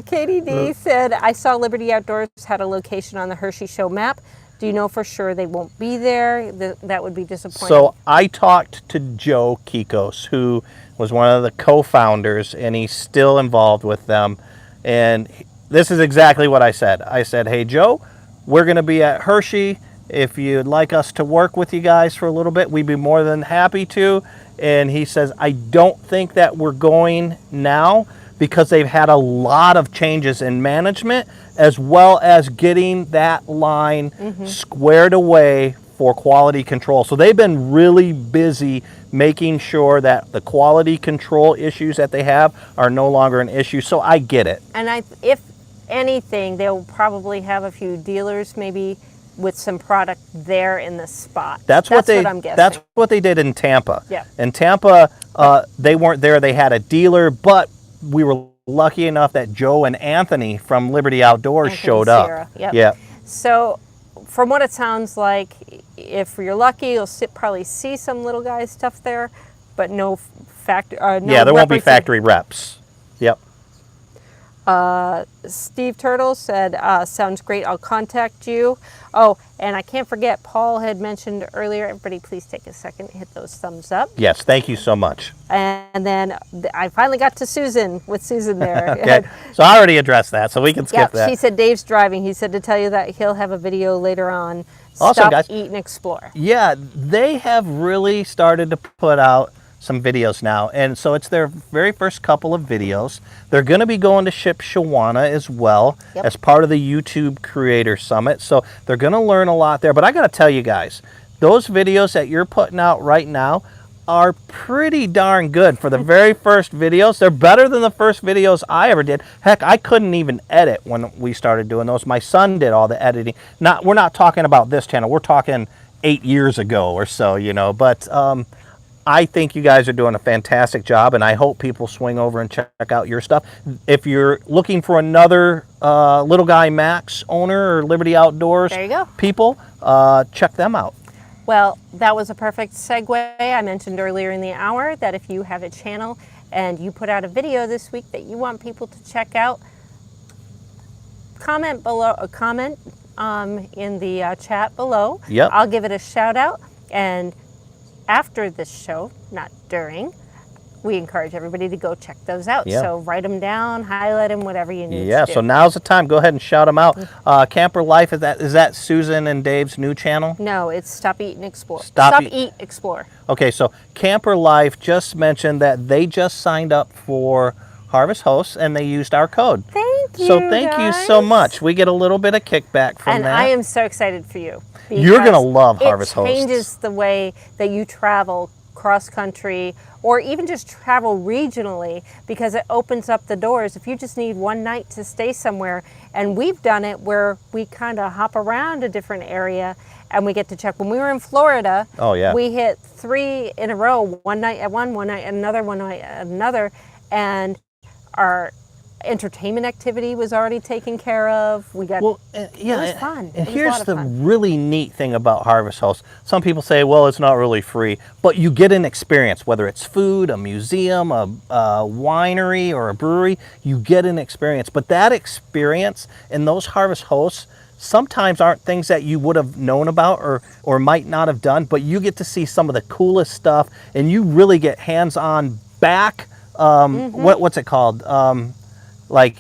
Katie D said, I saw Liberty Outdoors had a location on the Hershey Show map. Do you know for sure they won't be there? That would be disappointing. So I talked to Joe Kikos, who was one of the co-founders, and he's still involved with them. And this is exactly what I said. I said, hey, Joe, we're going to be at Hershey. If you'd like us to work with you guys for a little bit, we'd be more than happy to. And he says, I don't think that we're going now because they've had a lot of changes in management as well as getting that line squared away for quality control. So they've been really busy making sure that the quality control issues that they have are no longer an issue. So I get it. And if anything, they'll probably have a few dealers maybe with some product there in the spot. That's what I'm guessing. That's what they did in Tampa. Yeah. In Tampa, they weren't there. They had a dealer, but we were lucky enough that Joe and Anthony from Liberty Outdoors showed up. Yep. Yeah. So, from what it sounds like, if you're lucky, you'll probably see some little guy stuff there, but no factory. There won't be factory reps. Yep. Steve Turtle said, sounds great, I'll contact you. Oh, and I can't forget, Paul had mentioned earlier, everybody please take a second, hit those thumbs up. Yes, thank you so much. And then I finally got to Susan, with Susan there. Okay, so I already addressed that, so we can skip that. She said Dave's driving. He said to tell you that he'll have a video later on. Awesome, Stop, guys. Eat, and Explore. Yeah, they have really started to put out some videos now, and so it's their very first couple of videos. They're going to be going to Shipshewana as well as part of the YouTube Creator Summit, so they're going to learn a lot there. But I got to tell you guys, those videos that you're putting out right now are pretty darn good for the very first videos. They're better than the first videos I ever did. Heck, I couldn't even edit when we started doing those. My son did all the editing. We're not talking about this channel. We're talking 8 years ago or so, you know, but I think you guys are doing a fantastic job, and I hope people swing over and check out your stuff. If you're looking for another Little Guy Max owner or Liberty Outdoors There you go. people, check them out. Well, that was a perfect segue. I mentioned earlier in the hour that if you have a channel and you put out a video this week that you want people to check out, comment below, in the chat below. Yep. I'll give it a shout out, and after this show, not during, we encourage everybody to go check those out. Yeah. So write them down, highlight them, whatever you need to Yeah, do. so now's the time. Go ahead and shout them out. Camper Life, is that Susan and Dave's new channel? No, it's Stop, Eat, and Explore. Stop, Eat, Explore. Okay, so Camper Life just mentioned that they just signed up for Harvest Hosts, and they used our code. Thank So thank you so much. We get a little bit of kickback from and that. I am so excited for you. You're going to love Harvest It Hosts. changes the way that you travel cross country or even just travel regionally, because it opens up the doors. If you just need one night to stay somewhere, and we've done it where we kind of hop around a different area and we get to check. When we were in Florida, Oh, yeah. we hit 3 in a row, one night at one night at another, one night at another, and our entertainment activity was already taken care of. We got it was fun. And It was a here's lot of the fun. really neat thing about Harvest Hosts. Some people say, well, it's not really free, but you get an experience, whether it's food, a museum, a winery, or a brewery, you get an experience. But that experience in those Harvest Hosts sometimes aren't things that you would have known about or might not have done, but you get to see some of the coolest stuff, and you really get hands-on back, what's it called? Like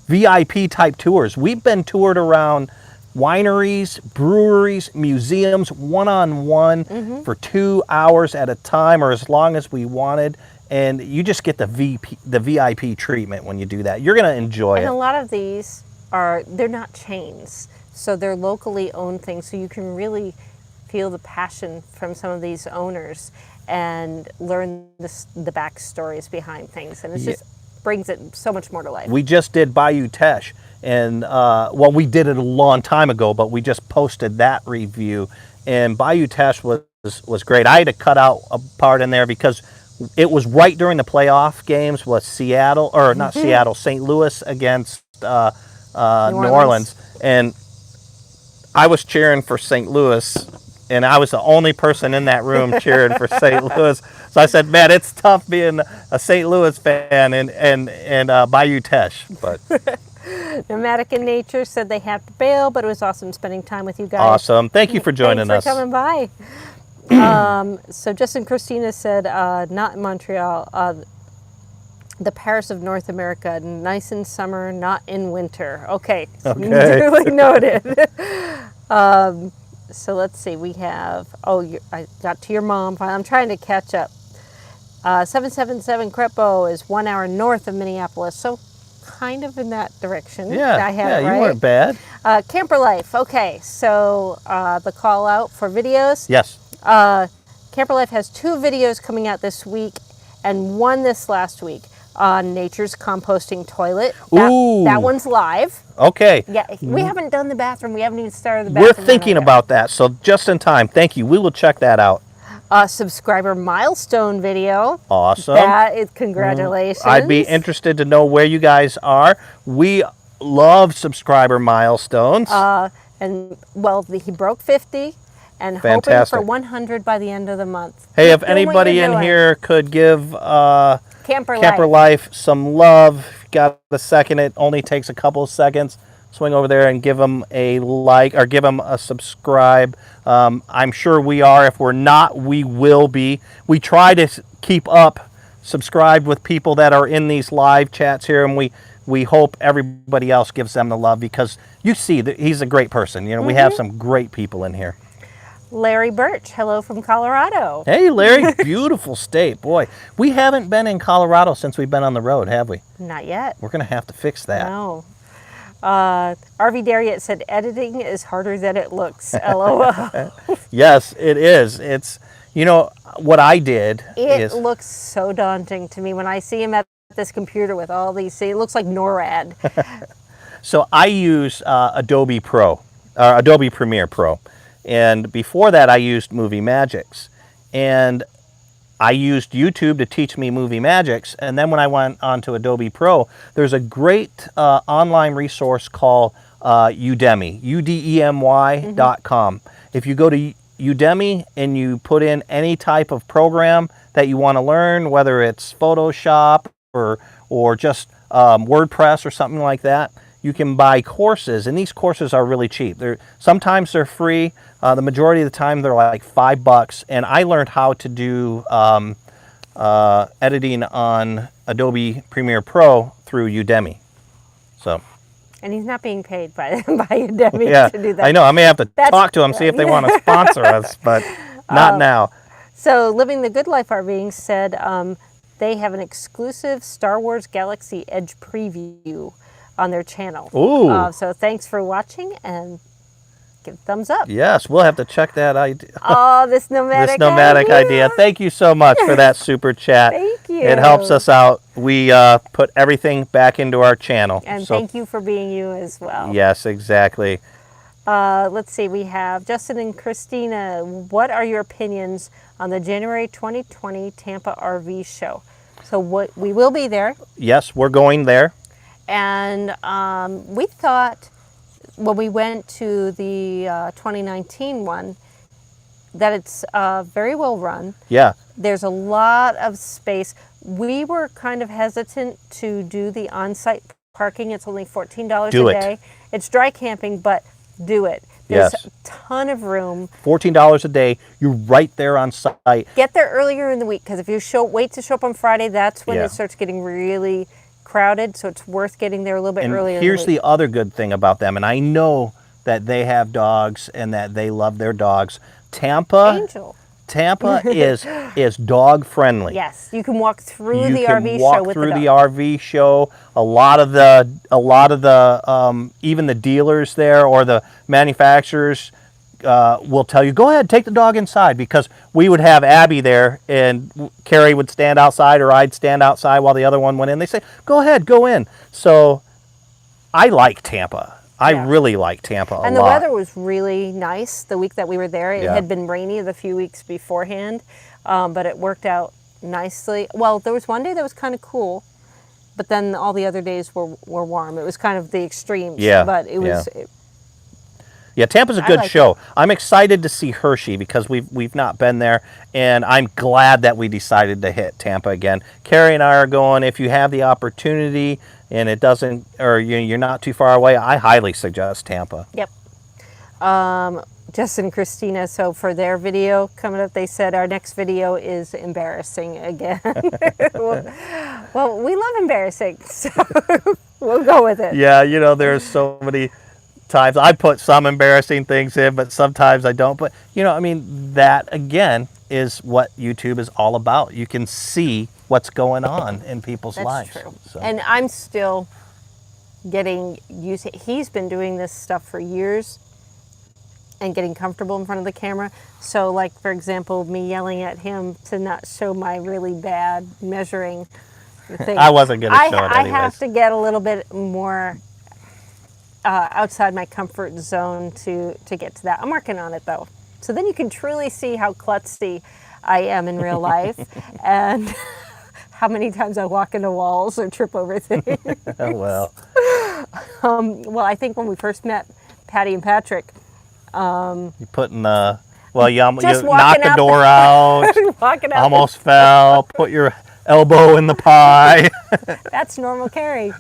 VIP type tours. We've been toured around wineries, breweries, museums, one-on-one for 2 hours at a time, or as long as we wanted. And you just get the VIP treatment when you do that. You're going to enjoy it. And a lot of these they're not chains, so they're locally owned things. So you can really feel the passion from some of these owners and learn the backstories behind things. And it's just brings it so much more to life. We just did Bayou Teche, and well, we did it a long time ago, but we just posted that review, and Bayou Teche was great. I had to cut out a part in there because it was right during the playoff games with Seattle, or not Seattle, St. Louis against New Orleans, and I was cheering for St. Louis, and I was the only person in that room cheering for St. Louis. So I said, man, it's tough being a St.Louis fan and Bayou Teche. But Nomadic in Nature said they have to bail, but it was awesome spending time with you guys. Awesome. Thank you for joining us. Thanks for coming by. So Justin Christina said, not in Montreal, the Paris of North America, nice in summer, not in winter. Okay. Duly noted. So let's see, we have, I got to your mom. I'm trying to catch up. 777 Crepo is 1 hour north of Minneapolis, so kind of in that direction. Yeah, I had it right. You weren't bad. Camper Life, okay, so the call out for videos. Yes. Camper Life has 2 videos coming out this week and 1 this last week on Nature's Composting Toilet. That one's live. Okay. Yeah, we haven't done the bathroom. We haven't even started the bathroom. We're thinking about that, so just in time. Thank you. We will check that out. Subscriber milestone video. Awesome. That is congratulations. I'd be interested to know where you guys are. We love subscriber milestones. And well, he broke 50 and Fantastic. hoping for 100 by the end of the month. Hey, if anybody in here could give Camper Life some love, if you got a second, it only takes a couple of seconds. Swing over there and give them a like or give them a subscribe. I'm sure we are. If we're not, we will be. We try to keep up subscribed with people that are in these live chats here, and we hope everybody else gives them the love, because you see that he's a great person. You know, we have some great people in here. Larry Birch, hello from Colorado. Hey, Larry, beautiful state. Boy, we haven't been in Colorado since we've been on the road, have we? Not yet. We're going to have to fix that. No. RV Dariet said, editing is harder than it looks. LOL. Yes, it is. It's, you know, what I did It looks so daunting to me when I see him at this computer with all these, it looks like NORAD. So I use Adobe Premiere Pro. And before that, I used Movie Magics. And I used YouTube to teach me Movie Magics. And then when I went on to Adobe Pro, there's a great online resource called Udemy, udemy.com. If you go to Udemy and you put in any type of program that you want to learn, whether it's Photoshop or just WordPress or something like that, you can buy courses, and these courses are really cheap. Sometimes they're free. The majority of the time they're like $5, and I learned how to do editing on Adobe Premiere Pro through Udemy. So. And he's not being paid by Udemy to do that. I know. I may have to talk to them, see if they want to sponsor us, but not now. So Living the Good Life RVing said they have an exclusive Star Wars Galaxy Edge preview on their channel. Ooh. So thanks for watching, and give a thumbs up. Yes, we'll have to check that idea. Oh, this nomadic idea. Thank you so much for that super chat. Thank you. It helps us out. We put everything back into our channel. And thank you for being you as well. Yes, exactly. Let's see, we have Justin and Christina. What are your opinions on the January 2020 Tampa RV show? So we will be there. Yes, we're going there. And we thought when we went to the 2019 one that it's very well run. Yeah. There's a lot of space. We were kind of hesitant to do the on-site parking. It's only $14 a day. It's dry camping, but do it. There's a ton of room. $14 a day. You're right there on site. Get there earlier in the week, because if you wait to show up on Friday, that's when it starts getting really crowded. So it's worth getting there a little bit earlier. Here's the other good thing about them, and I know that they have dogs and that they love their dogs. Tampa is dog friendly. Yes, you can walk through the RV show with the dog. the RV show. A lot of the even the dealers there or the manufacturers will tell you, go ahead, take the dog inside, because we would have Abby there and Kerry would stand outside, or I'd stand outside while the other one went in. They say, go ahead, go in. So I like Tampa. I really like Tampa a lot. And the weather was really nice the week that we were there. It had been rainy the few weeks beforehand, but it worked out nicely. Well, there was one day that was kind of cool, but then all the other days were warm. It was kind of the extremes. Yeah. But it was... Yeah, Tampa's a good show. I'm excited to see Hershey because we've not been there, and I'm glad that we decided to hit Tampa again. Kerry and I are going. If you have the opportunity and it doesn't, or you're not too far away, I highly suggest Tampa. Yep. Justin and Christina, so for their video coming up, they said our next video is embarrassing again. well, we love embarrassing, so we'll go with it. Yeah, there's so many times I put some embarrassing things in, but sometimes I don't. But that again is what YouTube is all about. You can see what's going on in people's lives. That's true. So. And I'm still getting used to, he's been doing this stuff for years and getting comfortable in front of the camera. So like, for example, me yelling at him to not show my really bad measuring thing. I wasn't going to show it anyways. I have to get a little bit more outside my comfort zone to get to that. I'm working on it though. So then you can truly see how klutzy I am in real life and how many times I walk into walls or trip over things. Well, I think when we first met Patty and Patrick, you putting the, you knocked the door out, almost fell, put your elbow in the pie. That's normal Kerry.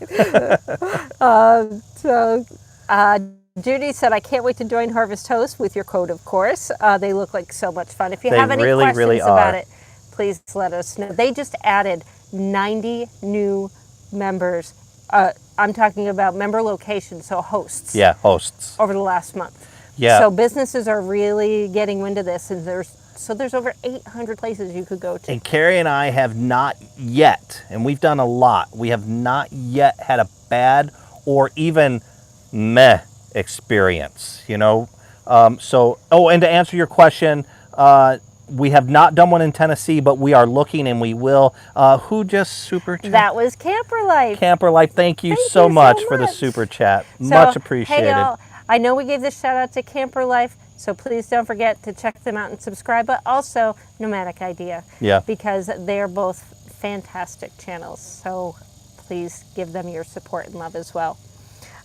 Judy said, I can't wait to join Harvest Host with your code, of course. They look like so much fun. If you have any questions about it, please let us know. They just added 90 new members. I'm talking about member locations, so hosts. Yeah, hosts. Over the last month. Yeah. So businesses are really getting wind of this, and there's over 800 places you could go to. And Kerry and I have not yet, and we've done a lot, we have not yet had a bad or even meh experience, and to answer your question, we have not done one in Tennessee, but we are looking and we will. Who just super chat? That was Camper Life. Camper Life, thank you so much for the super chat. Much appreciated. Hey y'all, I know we gave this shout out to Camper Life, so please don't forget to check them out and subscribe, but also Nomadic Idea. Yeah. Because they're both fantastic channels, so please give them your support and love as well.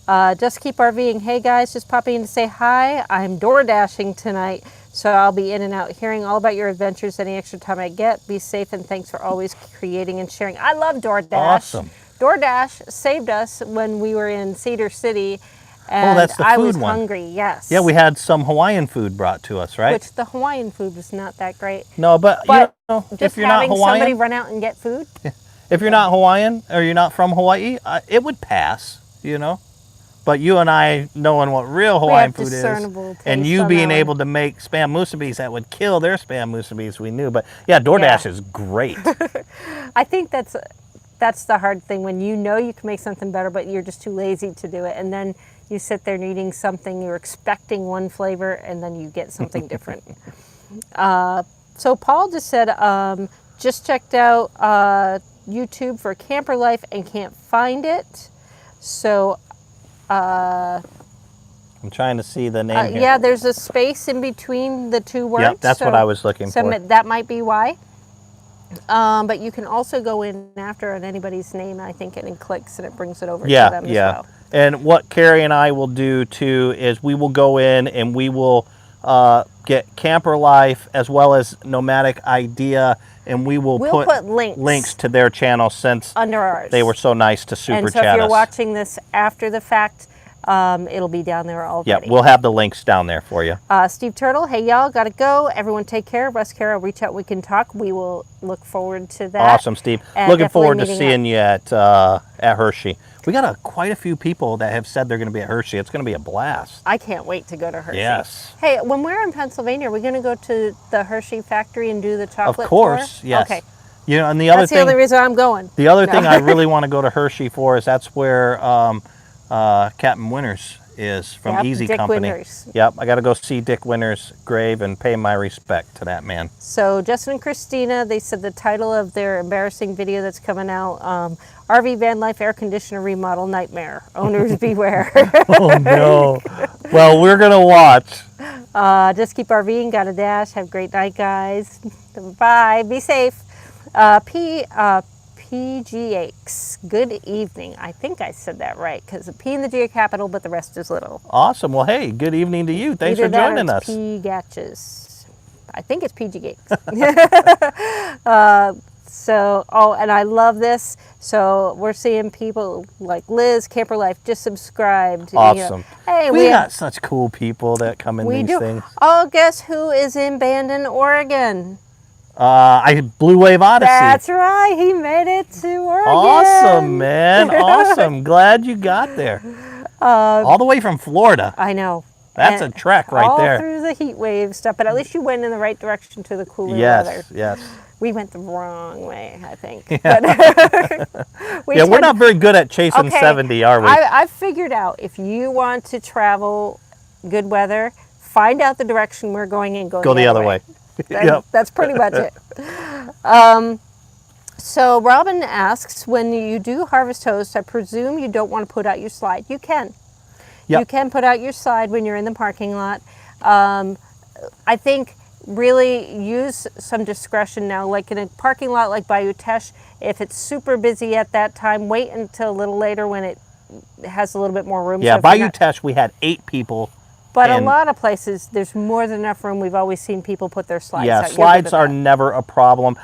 Just keep RVing. Hey guys, just popping in to say hi. I'm door dashing tonight, so I'll be in and out hearing all about your adventures any extra time I get. Be safe and thanks for always creating and sharing. I love DoorDash. Awesome. DoorDash saved us when we were in Cedar City. And that's the food I was one. hungry, yes. Yeah, we had some Hawaiian food brought to us, right? Which the Hawaiian food was not that great. No, but just if you're not having Hawaiian, somebody run out and get food. if you're not Hawaiian or you're not from Hawaii, it would pass, But you and I knowing what real Hawaiian food is, and you being able to make spam musubis that would kill their spam musubis, we knew. But yeah, DoorDash is great. I think that's That's the hard thing, when you know you can make something better, but you're just too lazy to do it. And then you sit there eating something, you're expecting one flavor, and then you get something different. So Paul just said, just checked out YouTube for Camper Life and can't find it. So I'm trying to see the name here. yeah, there's a space in between the two words. Yep, that's what I was looking for. That might be why. But you can also go in after on anybody's name, I think, and it clicks and it brings it over to them as well. And what Kerry and I will do too is we will go in and we will get Camper Life as well as Nomadic Idea, and we'll put links to their channel since under ours. They were so nice to super and so chat if you're us. watching this after the fact, it'll be down there already. Yeah, we'll have the links down there for you. Steve Turtle, hey y'all, gotta go. Everyone take care. Russ, Kerry, reach out, we can talk. We will look forward to that. Awesome, Steve. Looking forward to seeing you at Hershey. We got quite a few people that have said they're going to be at Hershey. It's going to be a blast. I can't wait to go to Hershey. Yes. Hey, when we're in Pennsylvania, are we going to go to the Hershey factory and do the chocolate Of course, tour? yes. Okay. You know, and the other That's the only reason I'm going. The other thing I really want to go to Hershey for is that's where Captain Winters is from Easy Dick Company. Winters. Yep, I got to go see Dick Winters' grave and pay my respect to that man. So Justin and Christina, they said the title of their embarrassing video that's coming out, RV Van Life Air Conditioner Remodel Nightmare. Owners beware. Oh no. Well, we're going to watch. Just keep RVing, got a dash. Have a great night, guys. Bye. Be safe. PGX. Good evening. I think I said that right because the P and the G are capital, but the rest is little. Awesome. Well, hey, good evening to you. Thanks for joining us. P-Gatches. I think it's PGX. And I love this. So we're seeing people like Liz, Camper Life, just subscribed. Awesome. Hey, we got such cool people that come in these things. Oh, guess who is in Bandon, Oregon? Blue Wave Odyssey. That's right. He made it to Oregon. Awesome, man. Awesome. Glad you got there. All the way from Florida. I know. That's a trek right there. All through the heat wave stuff, but at least you went in the right direction to the cooler weather. Yes. We went the wrong way, I think. Yeah. We're not very good at chasing 70, are we? I've figured out if you want to travel good weather, find out the direction we're going and go the other way. That's pretty much it. So Robin asks, when you do harvest host, I presume you don't want to put out your slide. You can. Yep. You can put out your slide when you're in the parking lot. I think really use some discretion now, like in a parking lot like Bayou Teche. If it's super busy at that time, wait until a little later when it has a little bit more room. Yeah, so Bayou Teche, we had 8 people. But a lot of places, there's more than enough room. We've always seen people put their slides out. Yeah, slides are never a problem.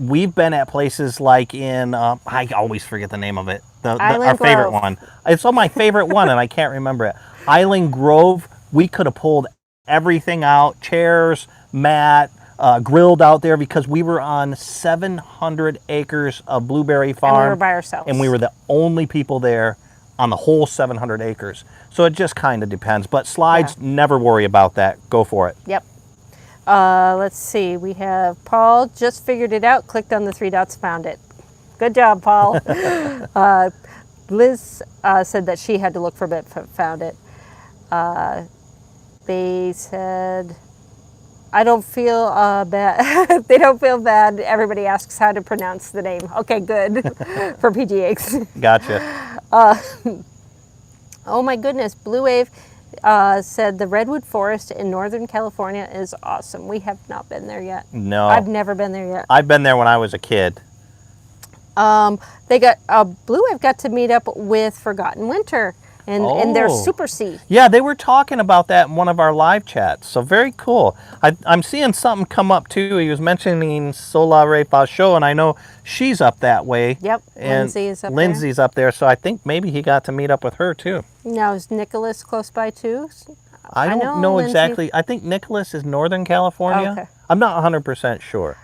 We've been at places like in, I always forget the name of it, our favorite one. It's my favorite one, and I can't remember it. Island Grove, we could have pulled everything out, chairs, mat, grilled out there, because we were on 700 acres of blueberry farm. And we were by ourselves. And we were the only people there on the whole 700 acres. So it just kind of depends. But slides, never worry about that. Go for it. Yep. Let's see. We have Paul just figured it out, clicked on the 3 dots, found it. Good job, Paul. Liz said that she had to look for a bit, found it. They said, I don't feel bad. They don't feel bad. Everybody asks how to pronounce the name. Okay, good. For PGX. Gotcha. Oh my goodness, Blue Wave said the Redwood Forest in Northern California is awesome. We have not been there yet. No. I've never been there yet. I've been there when I was a kid. They got Blue Wave got to meet up with Forgotten Winter and their Super C. Yeah, they were talking about that in one of our live chats. So very cool. I'm seeing something come up too. He was mentioning Solar Show, and I know she's up that way. Yep, and Lindsay's up there. So I think maybe he got to meet up with her too. Now, is Nicholas close by too? I don't know exactly. I think Nicholas is Northern California. Okay. I'm not 100% sure.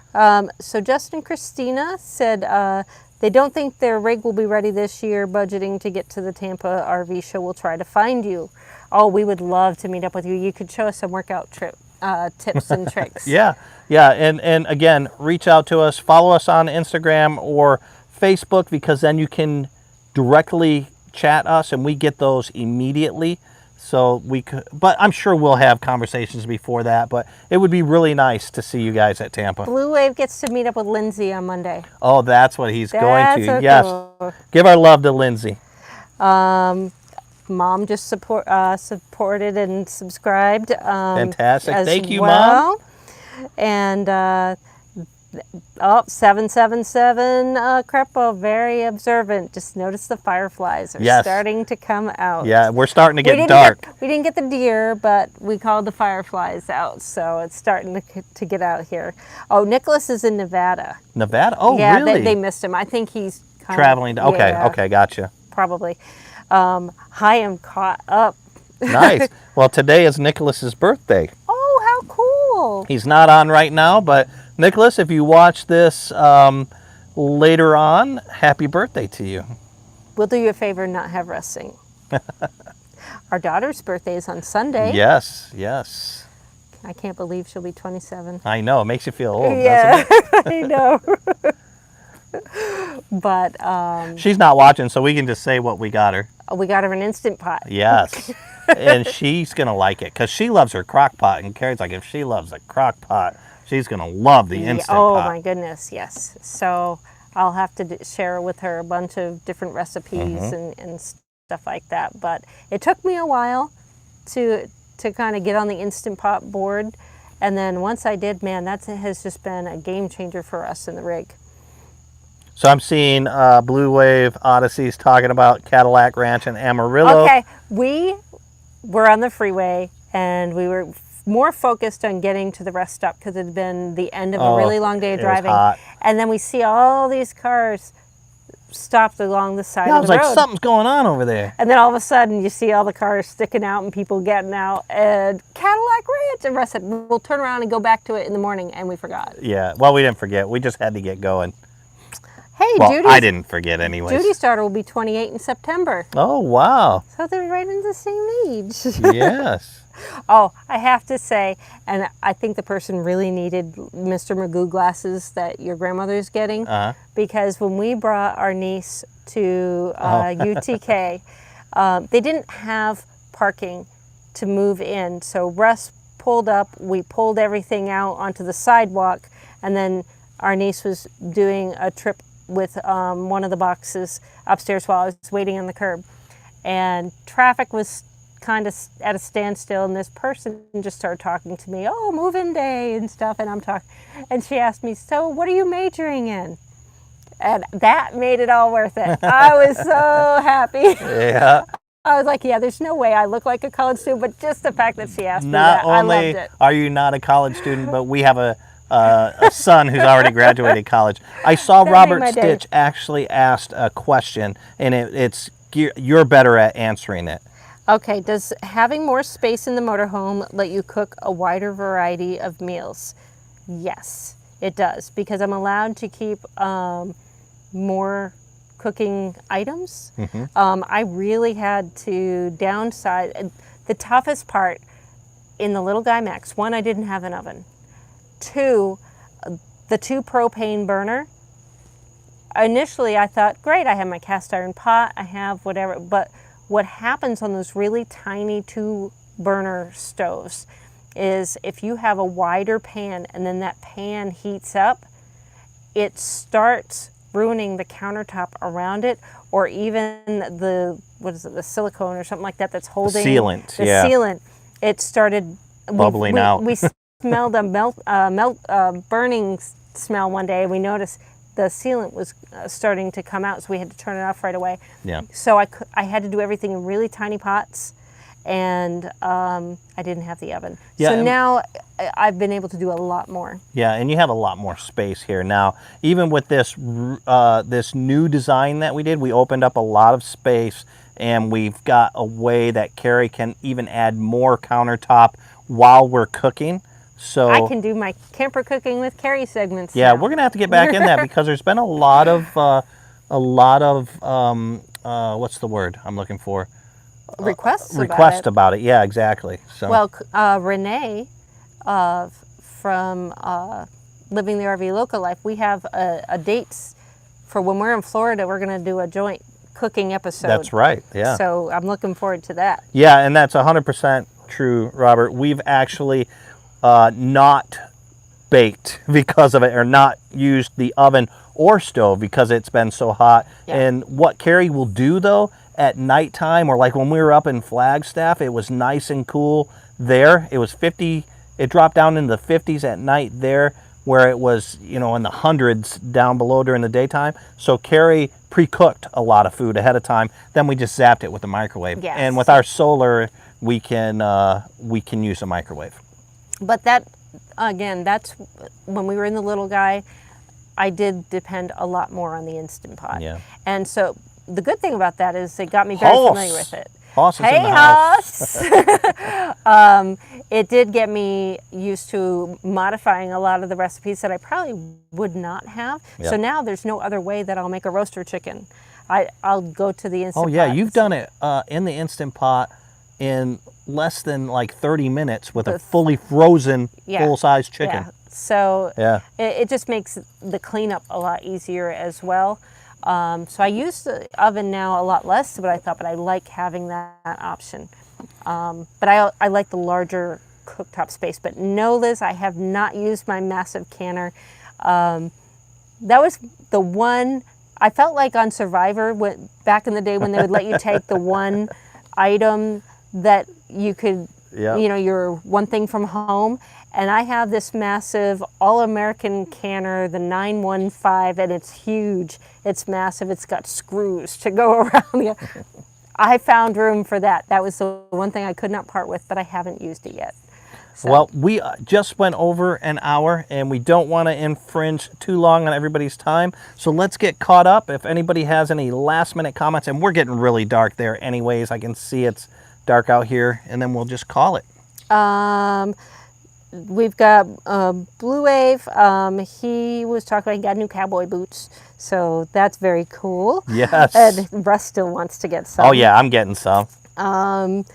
So Justin and Christina said they don't think their rig will be ready this year, budgeting to get to the Tampa RV show. We'll try to find you. Oh, we would love to meet up with you. You could show us some workout tips and tricks. Yeah. And again, reach out to us. Follow us on Instagram or Facebook because then you can directly chat us and we get those immediately. So we could, but I'm sure we'll have conversations before that, but it would be really nice to see you guys at Tampa. Blue Wave gets to meet up with Lindsay on Monday. Oh, that's what he's going to. So Yes. cool. Give our love to Lindsay. Mom just supported and subscribed. Fantastic. As Thank you, well. Mom. And 777 Crepo, very observant. Just notice the fireflies are starting to come out. Yeah, we're starting to get dark. We didn't get the deer, but we called the fireflies out, so it's starting to get out here. Oh, Nicholas is in Nevada. Nevada? Oh, yeah, really? they missed him. I think he's traveling. Okay, gotcha. Probably. I am caught up. Nice. Well, today is Nicholas's birthday. Oh, how cool. He's not on right now, but Nicholas, if you watch this later on, happy birthday to you. We'll do you a favor and not have Russ sing. Our daughter's birthday is on Sunday. Yes, yes. I can't believe she'll be 27. I know. It makes you feel old, Yeah, doesn't it? I know. But she's not watching, so we can just say what we got her. we got her an Instant Pot. Yes. And she's going to like it because she loves her crock pot. And Carrie's like, if she loves a crock pot, she's going to love the Instant Pot. Oh, my goodness, yes. So I'll have to share with her a bunch of different recipes and stuff like that. But it took me a while to kind of get on the Instant Pot board. And then once I did, man, that has just been a game changer for us in the rig. So I'm seeing Blue Wave Odyssey's talking about Cadillac Ranch and Amarillo. Okay, we were on the freeway and we were more focused on getting to the rest stop because it had been the end of a really long day of driving. Hot. And then we see all these cars stopped along the side I of was the like, road. something's going on over there. And then all of a sudden you see all the cars sticking out and people getting out and Cadillac Ranch. And Russ said, we'll turn around and go back to it in the morning, and we forgot. Yeah, well, we didn't forget. We just had to get going. Hey, well, I didn't forget anyways. Judy's daughter will be 28 in September. Oh, wow. So they're right in the same age. Yes. Oh, I have to say, and I think the person really needed Mr. Magoo glasses that your grandmother's getting, because when we brought our niece to UTK, they didn't have parking to move in. So Russ pulled up, we pulled everything out onto the sidewalk, and then our niece was doing a trip with one of the boxes upstairs while I was waiting on the curb. And traffic was kind of at a standstill, and this person just started talking to me, oh, move-in day and stuff, and I'm talking, and she asked me, so what are you majoring in? And that made it all worth it. I was so happy. Yeah. I was like, yeah, there's no way I look like a college student, but just the fact that she asked me Not that, I only loved it. are you not a college student, but we have a son who's already graduated college. I saw Robert Stitch actually asked a question, and you're better at answering it. Okay, does having more space in the motorhome let you cook a wider variety of meals? Yes, it does, because I'm allowed to keep more cooking items. I really had to downsize. The toughest part in the little Guy Max, one, I didn't have an oven. Two, the 2 propane burner. Initially, I thought, great, I have my cast iron pot, I have whatever, but what happens on those really tiny 2 burner stoves is if you have a wider pan and then that pan heats up, it starts ruining the countertop around it, or even the silicone or something like that that's holding sealant. The sealant. It started bubbling out. We smelled a burning smell one day, and we noticed the sealant was starting to come out, so we had to turn it off right away. Yeah. So I had to do everything in really tiny pots, and I didn't have the oven. Yeah, so now I've been able to do a lot more. Yeah, and you have a lot more space here now. Even with this this new design that we did, we opened up a lot of space, and we've got a way that Kerry can even add more countertop while we're cooking. So I can do my camper cooking with Kerry segments. Yeah, now. we're gonna have to get back in that because there's been a lot of what's the word I'm looking for? Requests about it. Yeah, exactly. So well, Renee from Living the RV Local Life, we have a dates for when we're in Florida, we're going to do a joint cooking episode. That's right. Yeah. So I'm looking forward to that. Yeah, and that's 100% true, Robert. We've actually not baked because of it, or not used the oven or stove because it's been so hot. Yeah. And what Kerry will do though, at nighttime, or like when we were up in Flagstaff, it was nice and cool there. It was 50, it dropped down into the 50s at night there, where it was, you know, in the hundreds down below during the daytime. So Kerry pre-cooked a lot of food ahead of time. Then we just zapped it with the microwave. Yes. And with our solar, we can use a microwave. But that, again, that's when we were in the little guy, I did depend a lot more on the Instant Pot. Yeah. And so the good thing about that is it got me very familiar with it. Hoss is Hey, in the house. Hoss! It did get me used to modifying a lot of the recipes that I probably would not have. Yep. So now there's no other way that I'll make a roaster chicken. I'll go to the Instant Pot. Oh yeah, you've done it in the Instant Pot in less than like 30 minutes with a fully frozen, full-size chicken. Yeah. So yeah, it just makes the cleanup a lot easier as well. So I use the oven now a lot less, but I like having that option. But I like the larger cooktop space. But no, Liz, I have not used my massive canner. That was the one, I felt like on Survivor, back in the day when they would let you take the one item that you could, you know, your one thing from home. And I have this massive All-American canner, the 915, and it's huge. It's massive. It's got screws to go around. I found room for that. That was the one thing I could not part with, but I haven't used it yet. So. Well, we just went over an hour, and we don't want to infringe too long on everybody's time. So let's get caught up. If anybody has any last-minute comments, and we're getting really dark there anyways. I can see it's dark out here, and then we'll just call it. We've got Blue Wave. He was talking about he got new cowboy boots, so that's very cool. Yes. And Russ still wants to get some. Oh yeah, I'm getting some. And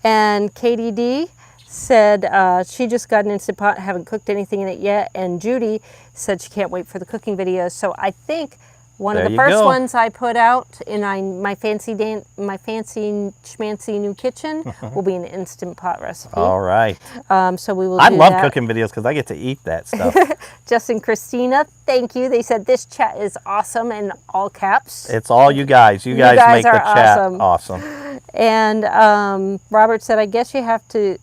KDD said she just got an Instant Pot, haven't cooked anything in it yet. And Judy said she can't wait for the cooking videos. So I think one of the first ones I put out in my fancy schmancy new kitchen will be an Instant Pot recipe. All right. So we will. I love cooking videos because I get to eat that stuff. Justin, Christina, thank you. They said this chat is awesome in all caps. It's all you guys. You guys make the chat awesome. And Robert said, I guess you have to.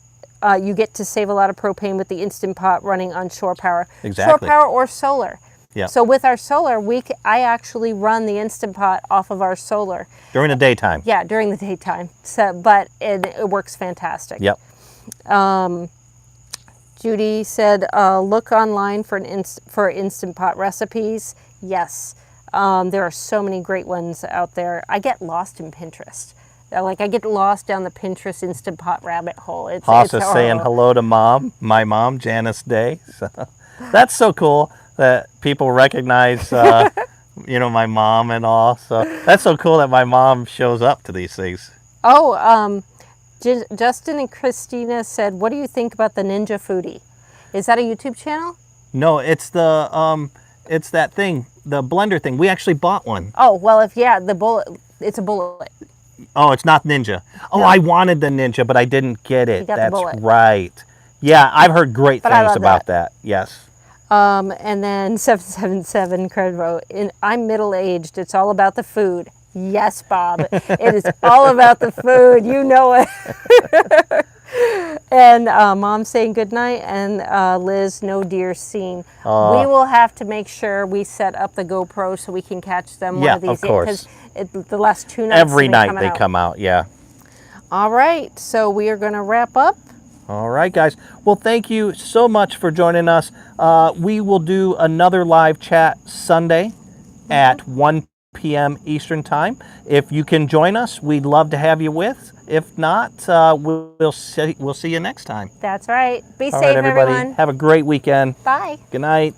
You get to save a lot of propane with the Instant Pot running on shore power. Exactly. Shore power or solar. Yeah. So with our solar, I actually run the Instant Pot off of our solar. During the daytime. Yeah, during the daytime. So, but it works fantastic. Yep. Judy said, look online for Instant Pot recipes. Yes. There are so many great ones out there. I get lost in Pinterest. Like I get lost down the Pinterest Instant Pot rabbit hole. Hoss is saying hello to mom, my mom, Janice Day. So, that's so cool that people recognize, you know, my mom and all. So that's so cool that my mom shows up to these things. Oh, Justin and Christina said, what do you think about the Ninja Foodie? Is that a YouTube channel? No, it's it's that thing, the blender thing. We actually bought one. Oh, well, the bullet, it's a bullet. Oh, it's not Ninja. Oh, no. I wanted the Ninja, but I didn't get it. That's right. Yeah, I've heard great things about that. Yes. And then 777 Credvo, I'm middle-aged. It's all about the food. Yes, Bob. It is all about the food. You know it. And Mom's saying good night. And Liz, no deer seen. We will have to make sure we set up the GoPro so we can catch them one of these days. Course. Because the last 2 nights every night they come out. Yeah. All right. So we are going to wrap up. All right, guys. Well, thank you so much for joining us. We will do another live chat Sunday at 1 p.m. Eastern Time. If you can join us, we'd love to have you with. If not, we'll see you next time. That's right. Be safe, all right, everybody. everyone. Have a great weekend. Bye. Good night.